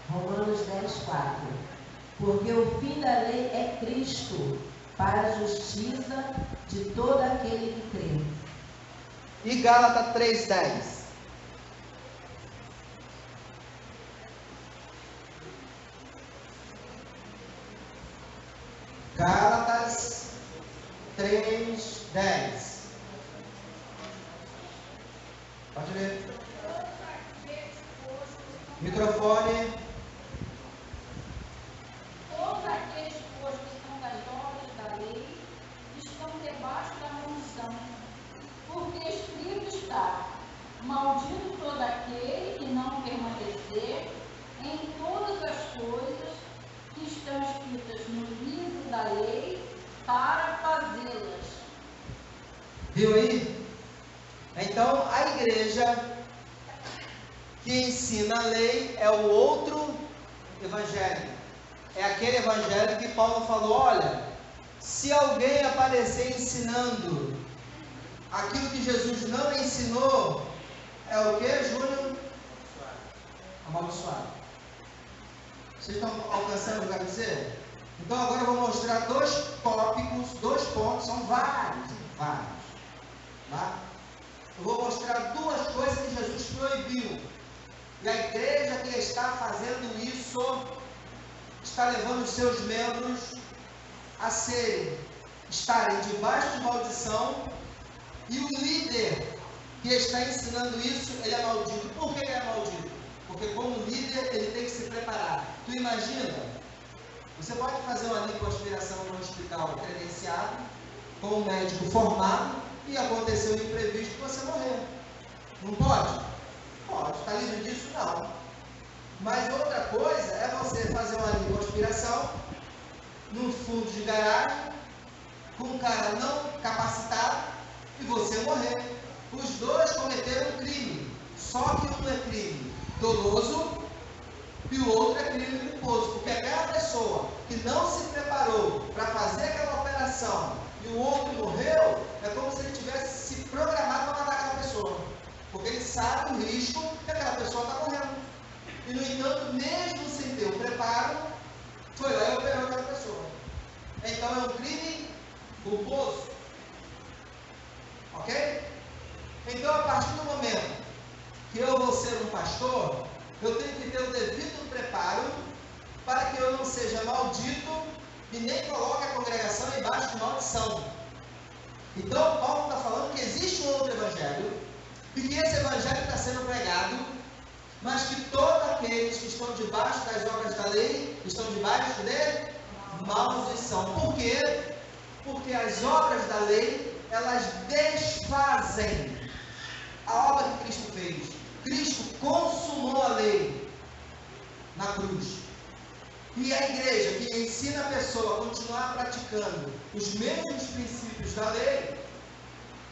Speaker 6: Romanos 10, 4. Porque o fim da lei é Cristo, para a justiça de todo aquele que crê.
Speaker 2: E Gálatas 3:10. Gálatas 3:10. Pode ler. Microfone.
Speaker 5: Todos aqueles que estão das obras da lei estão debaixo da maldição, porque escrito está: maldito todo aquele que para fazê-las.
Speaker 2: Viu aí? Então, a igreja que ensina a lei é o outro evangelho. É aquele evangelho que Paulo falou, olha, se alguém aparecer ensinando aquilo que Jesus não ensinou, é o que, Júnior? Amaldiçoado. Vocês estão alcançando o que eu quero dizer? Então agora eu vou mostrar dois tópicos, dois pontos, são vários. Tá? Eu vou mostrar duas coisas que Jesus proibiu. E a igreja que está fazendo isso, está levando os seus membros a estarem debaixo de maldição, e o líder que está ensinando isso, ele é maldito. Por que ele é maldito? Porque como líder, ele tem que se preparar. Tu imagina, você pode fazer uma lipoaspiração no hospital credenciado, com um médico formado, e aconteceu um imprevisto e você morrer. Não pode? Pode. Está livre disso? Não. Mas outra coisa é você fazer uma lipoaspiração num fundo de garagem, com um cara não capacitado, e você morrer. Os dois cometeram um crime, só que um é crime doloso e o outro é crime culposo, porque aquela pessoa que não se preparou para fazer aquela operação e o outro morreu, é como se ele tivesse se programado para matar aquela pessoa, porque ele sabe o risco que aquela pessoa está morrendo, e no entanto, mesmo sem ter o preparo, foi lá e operou aquela pessoa. Então é um crime culposo, ok? Então, a partir do momento que eu vou ser um pastor, eu tenho que ter o devido preparo para que eu não seja maldito e nem coloque a congregação embaixo de maldição. Então, Paulo está falando que existe um outro evangelho e que esse evangelho está sendo pregado, mas que todos aqueles que estão debaixo das obras da lei estão debaixo de maldição. Por quê? Porque as obras da lei, elas desfazem a obra que Cristo fez. Cristo consumou a lei na cruz. E a igreja que ensina a pessoa a continuar praticando os mesmos princípios da lei,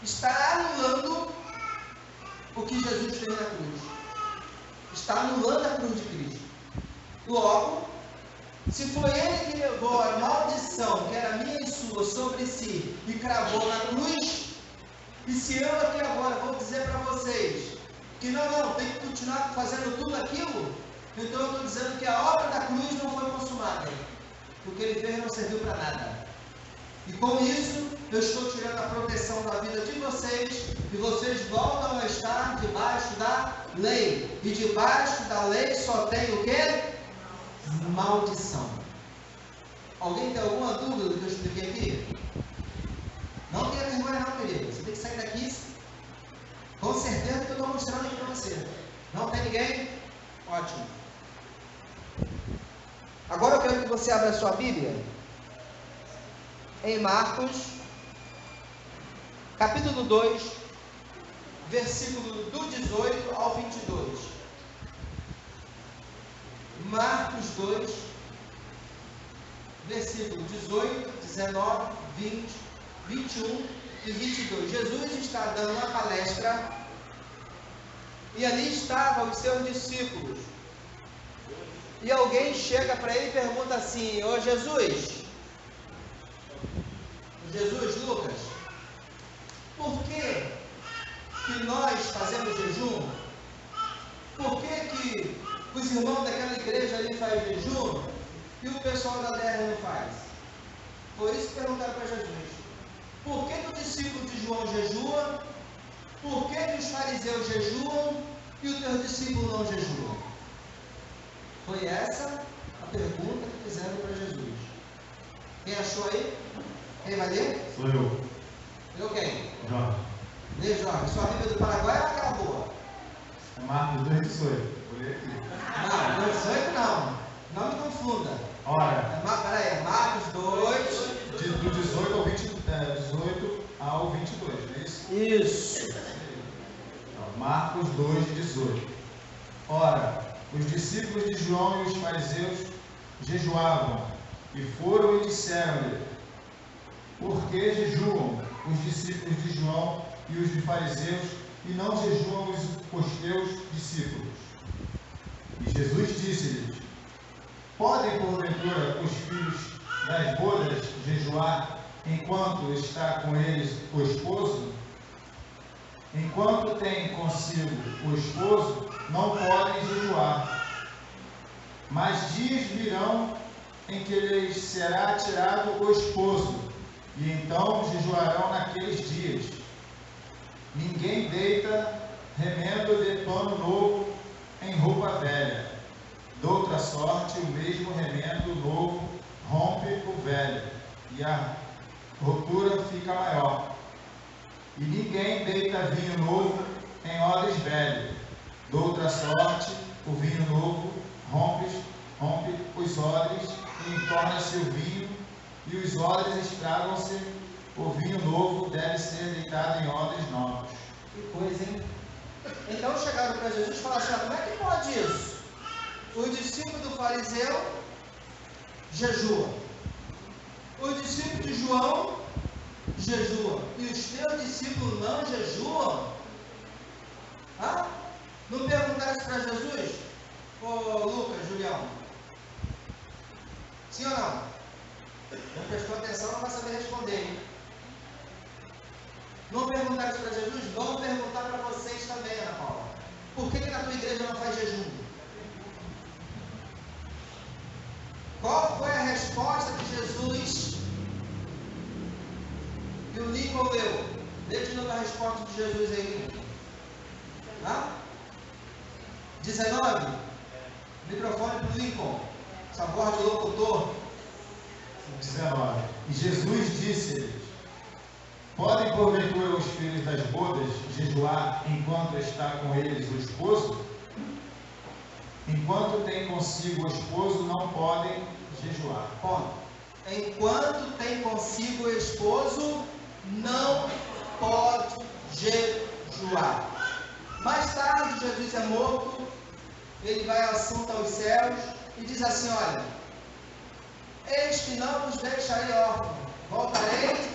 Speaker 2: está anulando o que Jesus fez na cruz. Está anulando a cruz de Cristo. Logo, se foi Ele que levou a maldição, que era minha e sua, sobre si, e cravou na cruz, e se eu aqui agora vou dizer para vocês que não, tem que continuar fazendo tudo aquilo, então eu estou dizendo que a obra da cruz não foi consumada, porque Ele fez não serviu para nada. E com isso, eu estou tirando a proteção da vida de vocês, e vocês voltam a estar debaixo da lei. E debaixo da lei só tem o quê? Maldição. Alguém tem alguma dúvida do que eu expliquei aqui? Não tenha vergonha não, querido. Você tem que sair daqui com certeza que eu estou mostrando aqui para você. Não tem ninguém? Ótimo. Agora eu quero que você abra a sua Bíblia em Marcos, capítulo 2, versículo do 18 ao 22. Marcos 2, versículo 18, 19, 20, 21 e 22. Jesus está dando uma palestra e ali estavam os seus discípulos. E alguém chega para ele e pergunta assim: ô Jesus, Lucas, por que nós fazemos jejum? Por que os irmãos daquela igreja ali fazem jejum e o pessoal da terra não faz? Por isso perguntaram para Jesus: por que os discípulos de João jejuam? Por que os fariseus jejuam e os teus discípulos não jejuam? Foi essa a pergunta que fizeram para Jesus. Quem achou aí? Quem vai ler?
Speaker 1: Sou eu.
Speaker 2: Leu quem?
Speaker 1: Jorge.
Speaker 2: Lê, Jorge. Sua Bíblia do Paraguai ou aquela boa?
Speaker 1: É Marcos 2, 18. Vou ler aqui.
Speaker 2: Não, 18 não. Não me confunda.
Speaker 1: Ora,
Speaker 2: Peraí, é Marcos 2.
Speaker 1: do 18 ao 18 ao 22, não é isso?
Speaker 2: Isso.
Speaker 1: Então, Marcos 2, 18. Ora, os discípulos de João e os fariseus jejuavam, e foram e disseram-lhe: Porque jejuam os discípulos de João e os de fariseus, e não jejuam os teus discípulos. E Jesus disse-lhes: podem porventura os filhos das bodas jejuar enquanto está com eles o esposo? Enquanto tem consigo o esposo, não podem jejuar. Mas dias virão em que lhes será tirado o esposo, e então jejuarão naqueles dias. Ninguém deita remendo de pano novo em roupa velha. Doutra sorte, o mesmo remendo novo rompe o velho, e a rotura fica maior. E ninguém deita vinho novo em odres velhos. Doutra sorte, o vinho novo rompe os odres, e torna-se o vinho, e os odres estragam-se. O vinho novo deve ser deitado em odres novos.
Speaker 2: Que coisa, hein? Então chegaram para Jesus e falaram assim: como é que pode isso? O discípulo do fariseu jejua, o discípulo de João jejua, e os teus discípulos não jejuam? Ah? Não perguntaram isso para Jesus? Ô Lucas, Julião, sim ou não? Não prestou atenção, não vai saber responder, hein? Não perguntaram isso para Jesus? Vão perguntar para vocês também, Ana Paula. Por que na tua igreja não faz jejum? Qual foi a resposta de Jesus? E o Lincoln leu. Lê de novo a resposta de Jesus aí. Hã? 19. Microfone para o Lincoln. Essa voz de locutor.
Speaker 1: 19. E Jesus disse-lhes: podem porventura os filhos das bodas jejuar enquanto está com eles o esposo? Enquanto tem consigo o esposo, não podem jejuar.
Speaker 2: Ponto. Enquanto tem consigo o esposo, não pode jejuar. Mais tarde, Jesus é morto, ele vai assunto aos céus e diz assim: olha, eis que não vos deixarei órfãos, voltarei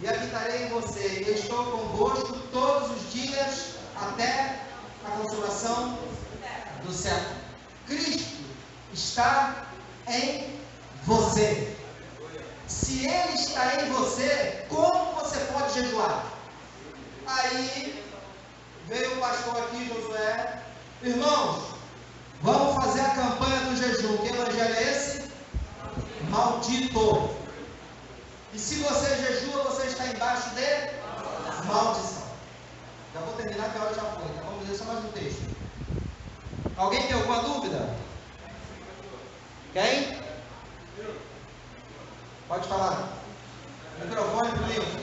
Speaker 2: e habitarei em você, e estou convosco todos os dias até a consumação do século. Cristo está em você. Se Ele está em você, como você pode jejuar? Aí veio o pastor aqui, Josué: irmãos, vamos fazer a campanha do jejum. Que evangelho é esse? Maldito. E se você jejua, você está embaixo de maldição. Já vou terminar, que a hora já foi. Então vamos ler só mais um texto. Alguém tem alguma dúvida? Quem? Pode falar. Microfone para o livro.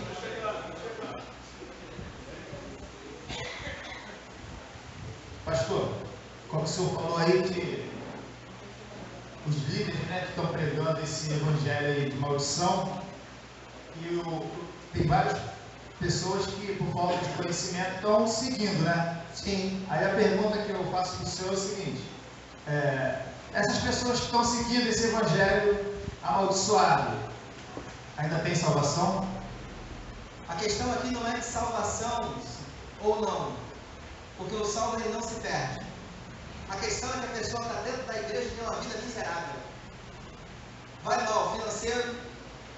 Speaker 1: Pastor, como o senhor falou aí que os líderes, né, que estão pregando esse evangelho aí de maldição, e tem várias pessoas que, por falta de conhecimento, estão seguindo, né?
Speaker 2: Sim.
Speaker 1: Aí a pergunta que eu faço para o senhor é o seguinte: essas pessoas que estão seguindo esse evangelho amaldiçoado, ainda tem salvação?
Speaker 2: A questão aqui não é de salvação ou não, porque o salvo ele não se perde. A questão é que a pessoa está dentro da igreja e tem uma vida miserável. Vai mal financeiro,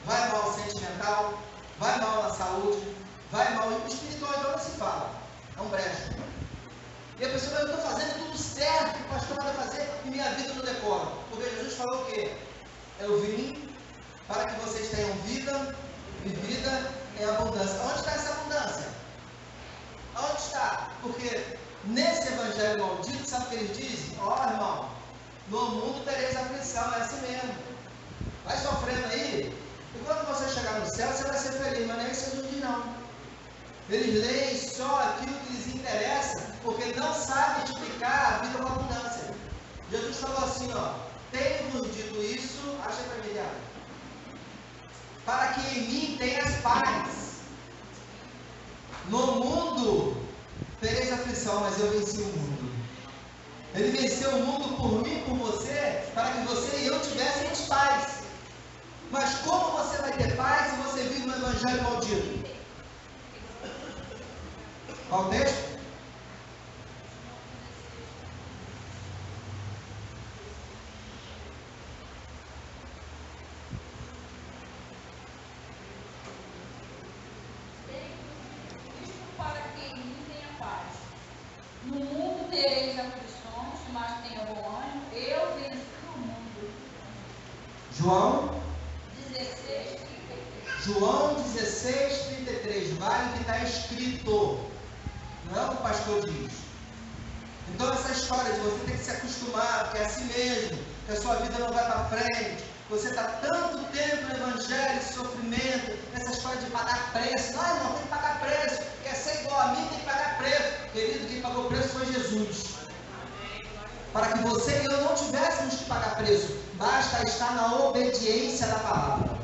Speaker 2: vai mal sentimental, vai mal na saúde, vai mal espiritual, então não se fala. É um brejo. E a pessoa: eu estou fazendo tudo certo que o pastor manda fazer e minha vida não decora. Porque Jesus falou o quê? Eu vim para que vocês tenham vida e vida em abundância. Onde está essa abundância? Onde está? Porque nesse evangelho maldito, sabe o que eles dizem? Ó, irmão, no mundo tereis aflição, é assim mesmo. Vai sofrendo aí, e quando você chegar no céu, você vai ser feliz, mas não é isso que Jesus diz, não. Eles leem só aquilo que lhes interessa, porque não sabem explicar a vida com abundância. Jesus falou assim, ó: tenho-vos dito isso, acha para mim, para que em mim tenhas paz. No mundo tereis aflição, mas eu venci o mundo. Ele venceu o mundo por mim, por você, para que você e eu tivéssemos paz. Mas como você vai ter paz se evangelho maldito? Qual o texto?
Speaker 5: Para que em mim tenha paz. No mundo tereis aflições, mas tenha bom ânimo. Eu venci o mundo.
Speaker 2: João
Speaker 5: 16, 33.
Speaker 2: João 16, 33. Vale o que está escrito. Não é o que o pastor diz. Então essa história de você ter que se acostumar, que é assim mesmo, que a sua vida não vai para frente, você está tanto tempo no evangelho, esse sofrimento, essa história de pagar preço. Não, irmão, tem que pagar preço. Quer ser igual a mim, tem que pagar preço. Querido, quem pagou preço foi Jesus. Para que você e eu não tivéssemos que pagar preço, basta estar na obediência da palavra.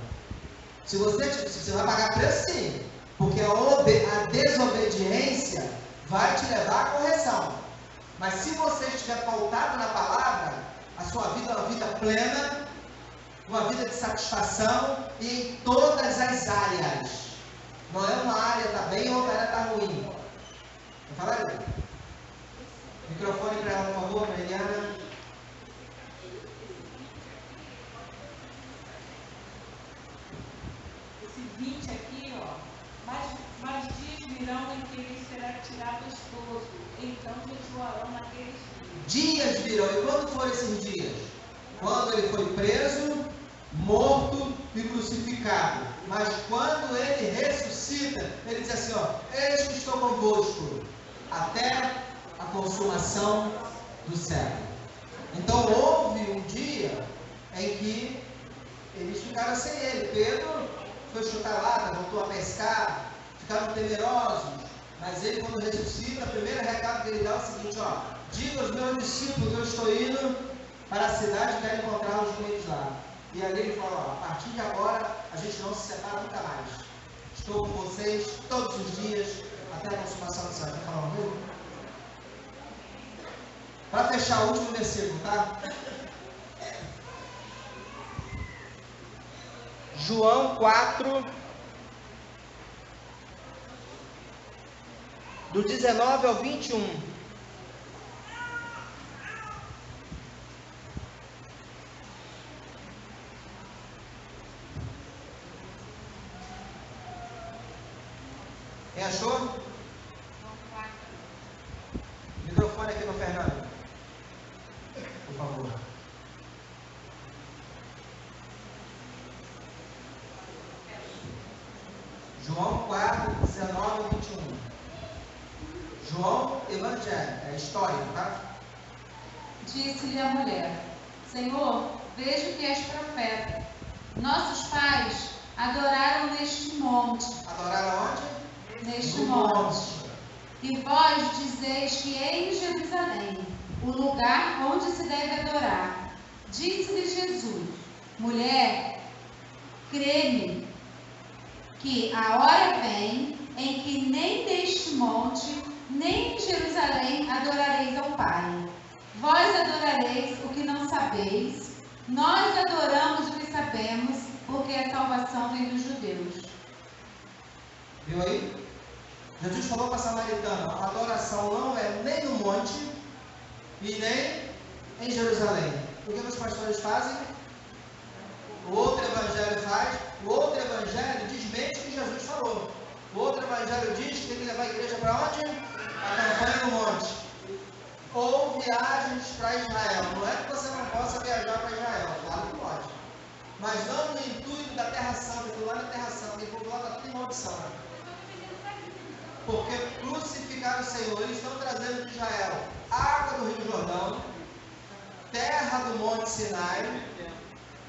Speaker 2: Se você vai pagar preço, sim, porque a desobediência vai te levar à correção. Mas se você estiver pautado na palavra, a sua vida é uma vida plena, uma vida de satisfação em todas as áreas. Não é uma área está bem ou outra área está ruim. Vou falar aí. Microfone para ela, por favor, para Eliana.
Speaker 3: Esse 20 aqui, ó. Mas dias virão em que ele será tirado o esposo. Então jejuarão naqueles dias.
Speaker 2: Dias virão. E quando foram esses dias? Quando ele foi preso, morto e crucificado. Mas quando ele ressuscita, ele diz assim, ó, eis que estou convosco até a consumação do século. Então houve um dia em que eles ficaram sem ele. Pedro foi chutar lata, voltou a pescar, ficaram temerosos. Mas ele, quando ressuscita, o primeiro recado que ele dá é o seguinte, ó, diga aos meus discípulos que eu estou indo para a cidade e quero encontrá-los com eles lá. E ali ele fala, ó, a partir de agora a gente não se separa nunca mais. Estou com vocês todos os dias até a consumação do céu. Quer falar uma coisa? Para fechar o último versículo, tá? João 4, do 19 ao 21. Quem achou? Microfone aqui no Fernando. Por favor. João 4, 19 e 21. João, Evangelho, é história, tá?
Speaker 3: Disse-lhe a mulher: Senhor, vejo que és profeta. Nossos pais adoraram neste monte.
Speaker 2: Adoraram onde?
Speaker 3: Neste
Speaker 2: No
Speaker 3: monte. E vós dizeis que é em Jerusalém o lugar onde se deve adorar. Disse-lhe Jesus: Mulher, crê-me, que a hora vem em que nem neste monte, nem em Jerusalém adorareis ao Pai. Vós adorareis o que não sabeis, nós adoramos o que sabemos, porque a salvação vem dos judeus.
Speaker 2: Viu aí? Jesus falou para a samaritana, a adoração não é nem no monte e nem em Jerusalém. O que os pastores fazem? O outro evangelho faz, o outro evangelho desmente o que Jesus falou. O outro evangelho diz que tem que levar a igreja para onde? A campanha no monte. Ou viagens para Israel. Não é que você não possa viajar para Israel, claro que pode. Mas não no intuito da Terra Santa, que lá na Terra Santa, tem povo lá está tudo em maldição. Porque crucificaram o Senhor, eles estão trazendo de Israel água do Rio Jordão, terra do Monte Sinai,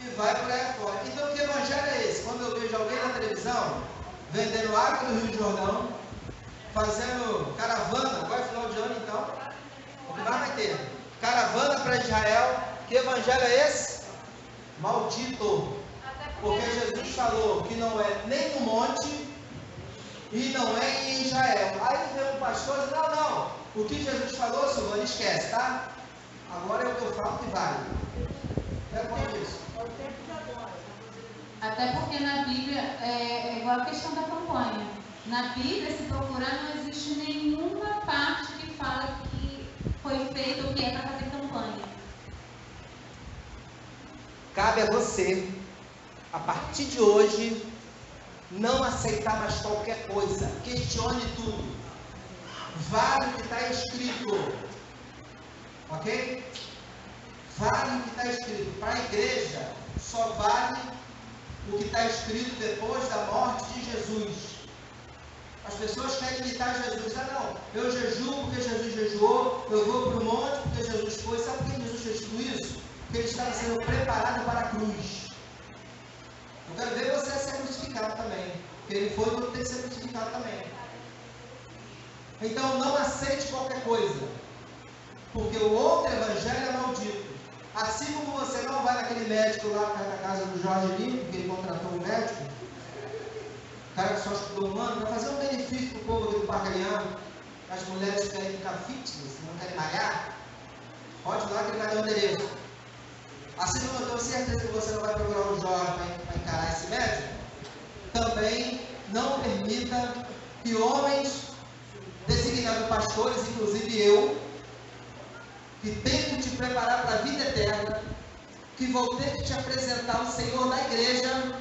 Speaker 2: e vai por aí fora. Então que evangelho é esse? Quando eu vejo alguém na televisão vendendo água do Rio Jordão, fazendo caravana, agora é final de ano então, o que mais vai ter? Caravana para Israel, que evangelho é esse? Maldito! Porque Jesus falou que não é nem no monte e não é em Israel. Aí vem um pastor e diz, não, o que Jesus falou, Silvana, esquece, tá? Agora é o que eu falo que vale. Responde isso.
Speaker 3: Até porque na Bíblia é igual a questão da campanha. Na Bíblia, se procurar, não existe nenhuma parte que fala que foi feito o que é para fazer campanha.
Speaker 2: Cabe a você, a partir de hoje, não aceitar mais qualquer coisa. Questione tudo. Vale o que está escrito. Ok? Vale o que está escrito. Para a igreja, só vale o que está escrito depois da morte de Jesus. As pessoas querem imitar Jesus. Ah, não, eu jejuo porque Jesus jejuou, eu vou para o monte porque Jesus foi. Sabe por que Jesus fez tudo isso? Porque ele estava sendo preparado para a cruz. Eu quero ver você ser crucificado também. Porque ele foi, você tem que ser crucificado também. Então não aceite qualquer coisa. Porque o outro evangelho é maldito. Assim como você não vai naquele médico lá perto da casa do Jorge Lima, porque ele contratou um médico, o cara que só estudou um ano, vai fazer um benefício para o povo aqui do Parque Ariano, as mulheres que querem ficar fitness, não querem malhar, pode ir lá que ele vai dar o endereço. Assim como eu tenho certeza que você não vai procurar o Jorge para encarar esse médico, também não permita que homens, designados pastores, inclusive eu, que tenho que te preparar para a vida eterna, que vou ter que te apresentar o Senhor da igreja,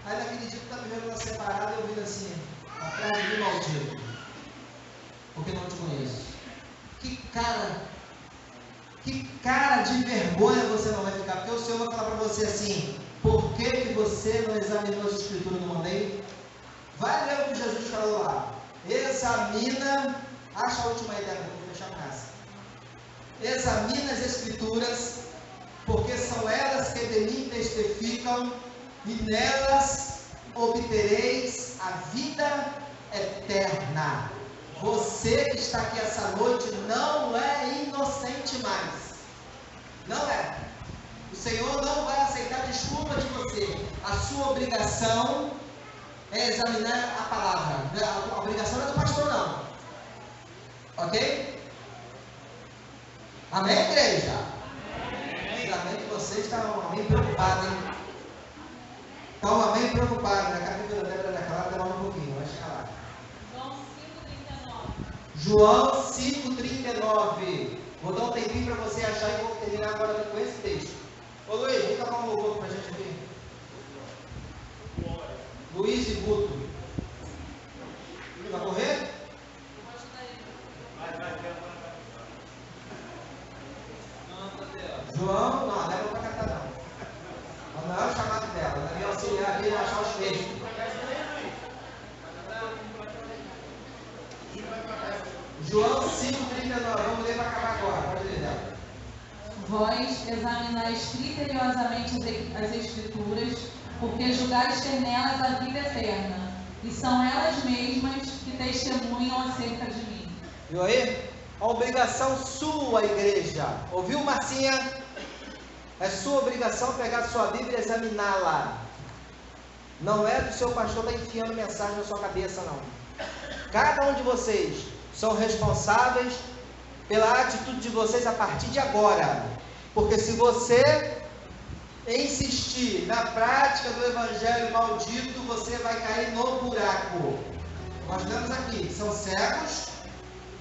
Speaker 2: aí naquele dia que está vivendo uma separada, eu vi assim, atrás de mim maldito, porque não te conheço. Que cara de vergonha você não vai ficar, porque o Senhor vai falar para você assim, por que você não examinou as escrituras no mandei? Vai ler o que Jesus falou lá, examina, acha a última ideia, vou fechar com essa. Examina as escrituras, porque são elas que de mim testificam, e nelas obtereis a vida eterna. Você que está aqui essa noite não é inocente mais. Não é. O Senhor não vai aceitar desculpa de você. A sua obrigação é examinar a palavra. A obrigação não é do pastor, não. Ok? Amém, igreja? Amém. Amém que vocês estão amém preocupados, hein? Estão amém preocupados. Na capítulo da Débora daquela demora um pouquinho, vai chegar lá. João 5,39. Vou dar um tempinho para você achar e vou terminar agora com esse texto. Ô Luiz, vem tocar um louvor para a gente aqui. Luiz e Guto. Vai correr? João, não, leva para cantar não. Não é o chamado dela, ela vai auxiliar aqui a achar os textos. João 5,39, vamos ler para acabar agora, pode ler dela.
Speaker 3: Vós examinais criteriosamente as Escrituras, porque julgais ter nelas a vida eterna, e são elas mesmas que testemunham acerca de mim.
Speaker 2: Viu aí? A obrigação sua, igreja. Ouviu, Marcinha? É sua obrigação pegar a sua Bíblia e examiná-la. Não é do seu pastor estar enfiando mensagem na sua cabeça, não. Cada um de vocês são responsáveis pela atitude de vocês a partir de agora. Porque se você insistir na prática do evangelho maldito, você vai cair no buraco. Nós lemos aqui, são cegos,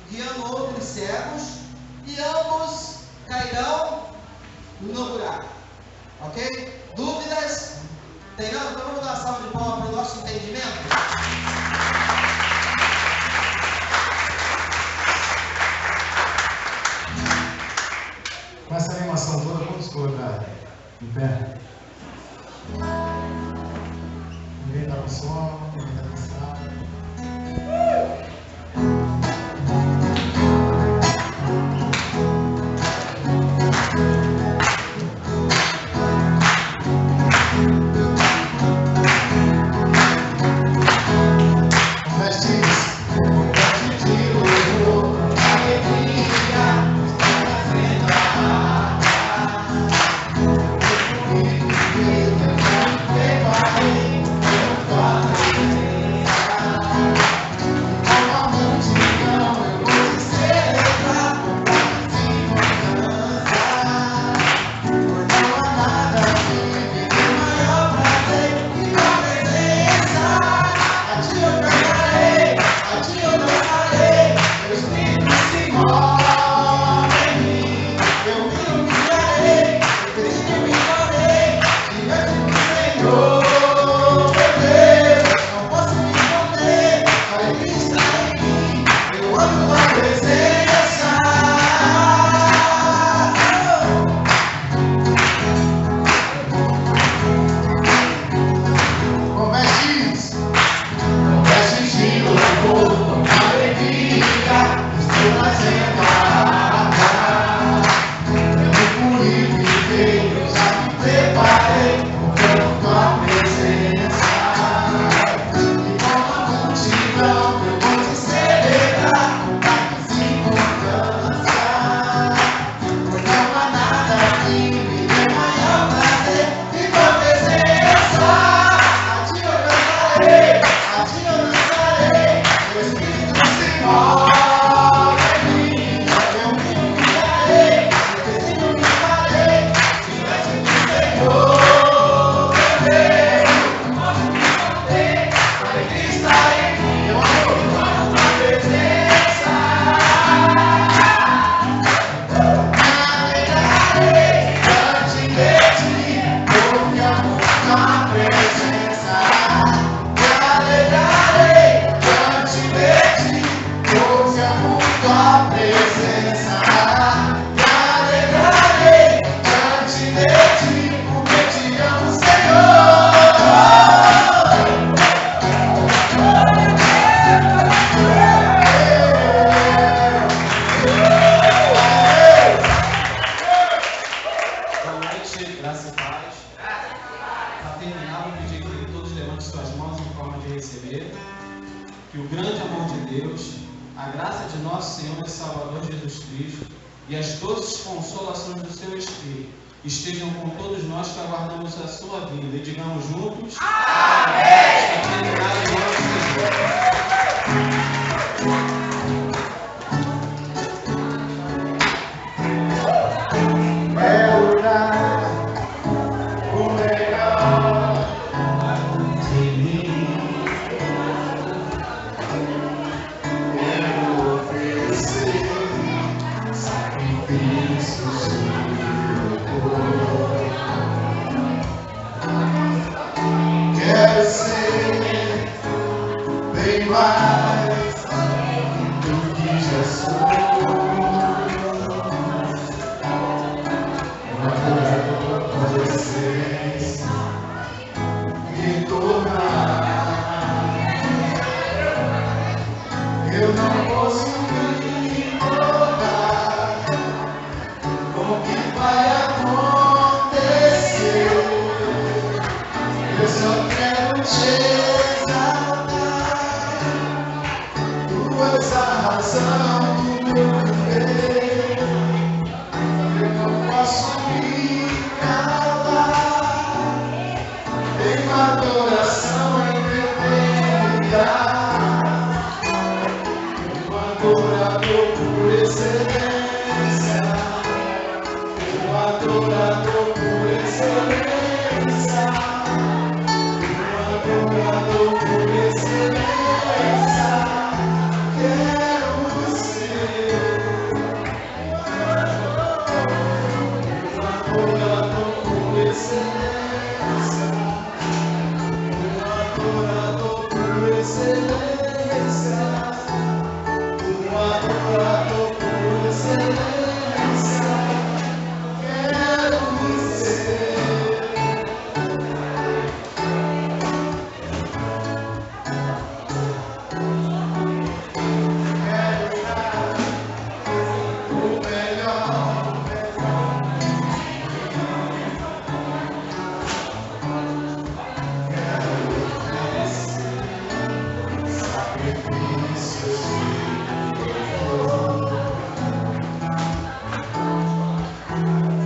Speaker 2: guiando outros cegos, e ambos cairão no buraco. Ok? Dúvidas? Tem não? Então vamos dar uma salva de palmas para o nosso entendimento?
Speaker 1: Com essa animação toda, vamos colocar em pé. Ninguém está com sono, ninguém está cansado.
Speaker 4: estejam com todos nós que aguardamos a sua vinda. E digamos juntos: Amém! Está terminado em nome de Jesus.
Speaker 1: Quero dar o melhor de mim. Quero oferecer sacrifícios. Quero ser bem mais do que já sou, um adorador com essência, me tornar. Eu não posso me importar com o que vai acontecer. Eu só quero te exaltar. Tu és a razão do meu viver. Eu não posso me calar. Tenho adoração em eternidade. Um adorador por excelência. Um adorador por excelência. Adorador por excelência, quero ser. Adorador por excelência, adorador por excelência, adorador por excelência, quero ser.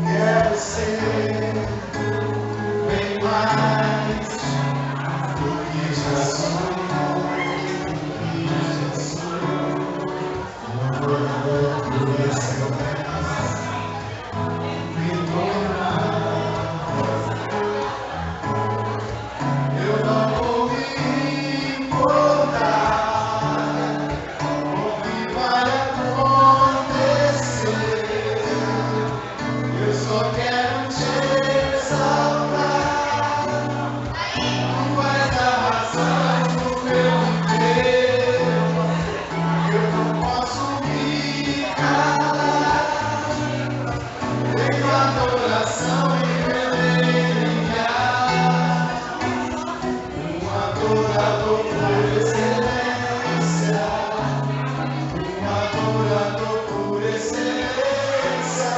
Speaker 1: Quero ser bem mais do que já sou, um adorador por excelência, me tornar. Eu não vou me importar com o que vai acontecer. Eu só quero te exaltar. Tu és a razão do meu viver. Eu não posso me calar. Tenho adoração em reverenciar. Um adorador por excelência. Um adorador por excelência.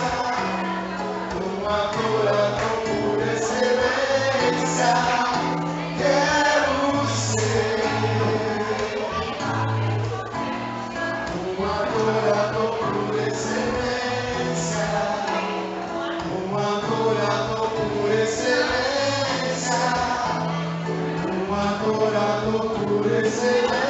Speaker 1: Um adorador por excelência, quero ser. Um adorador por excelência, um adorador por excelência, um adorador por excelência.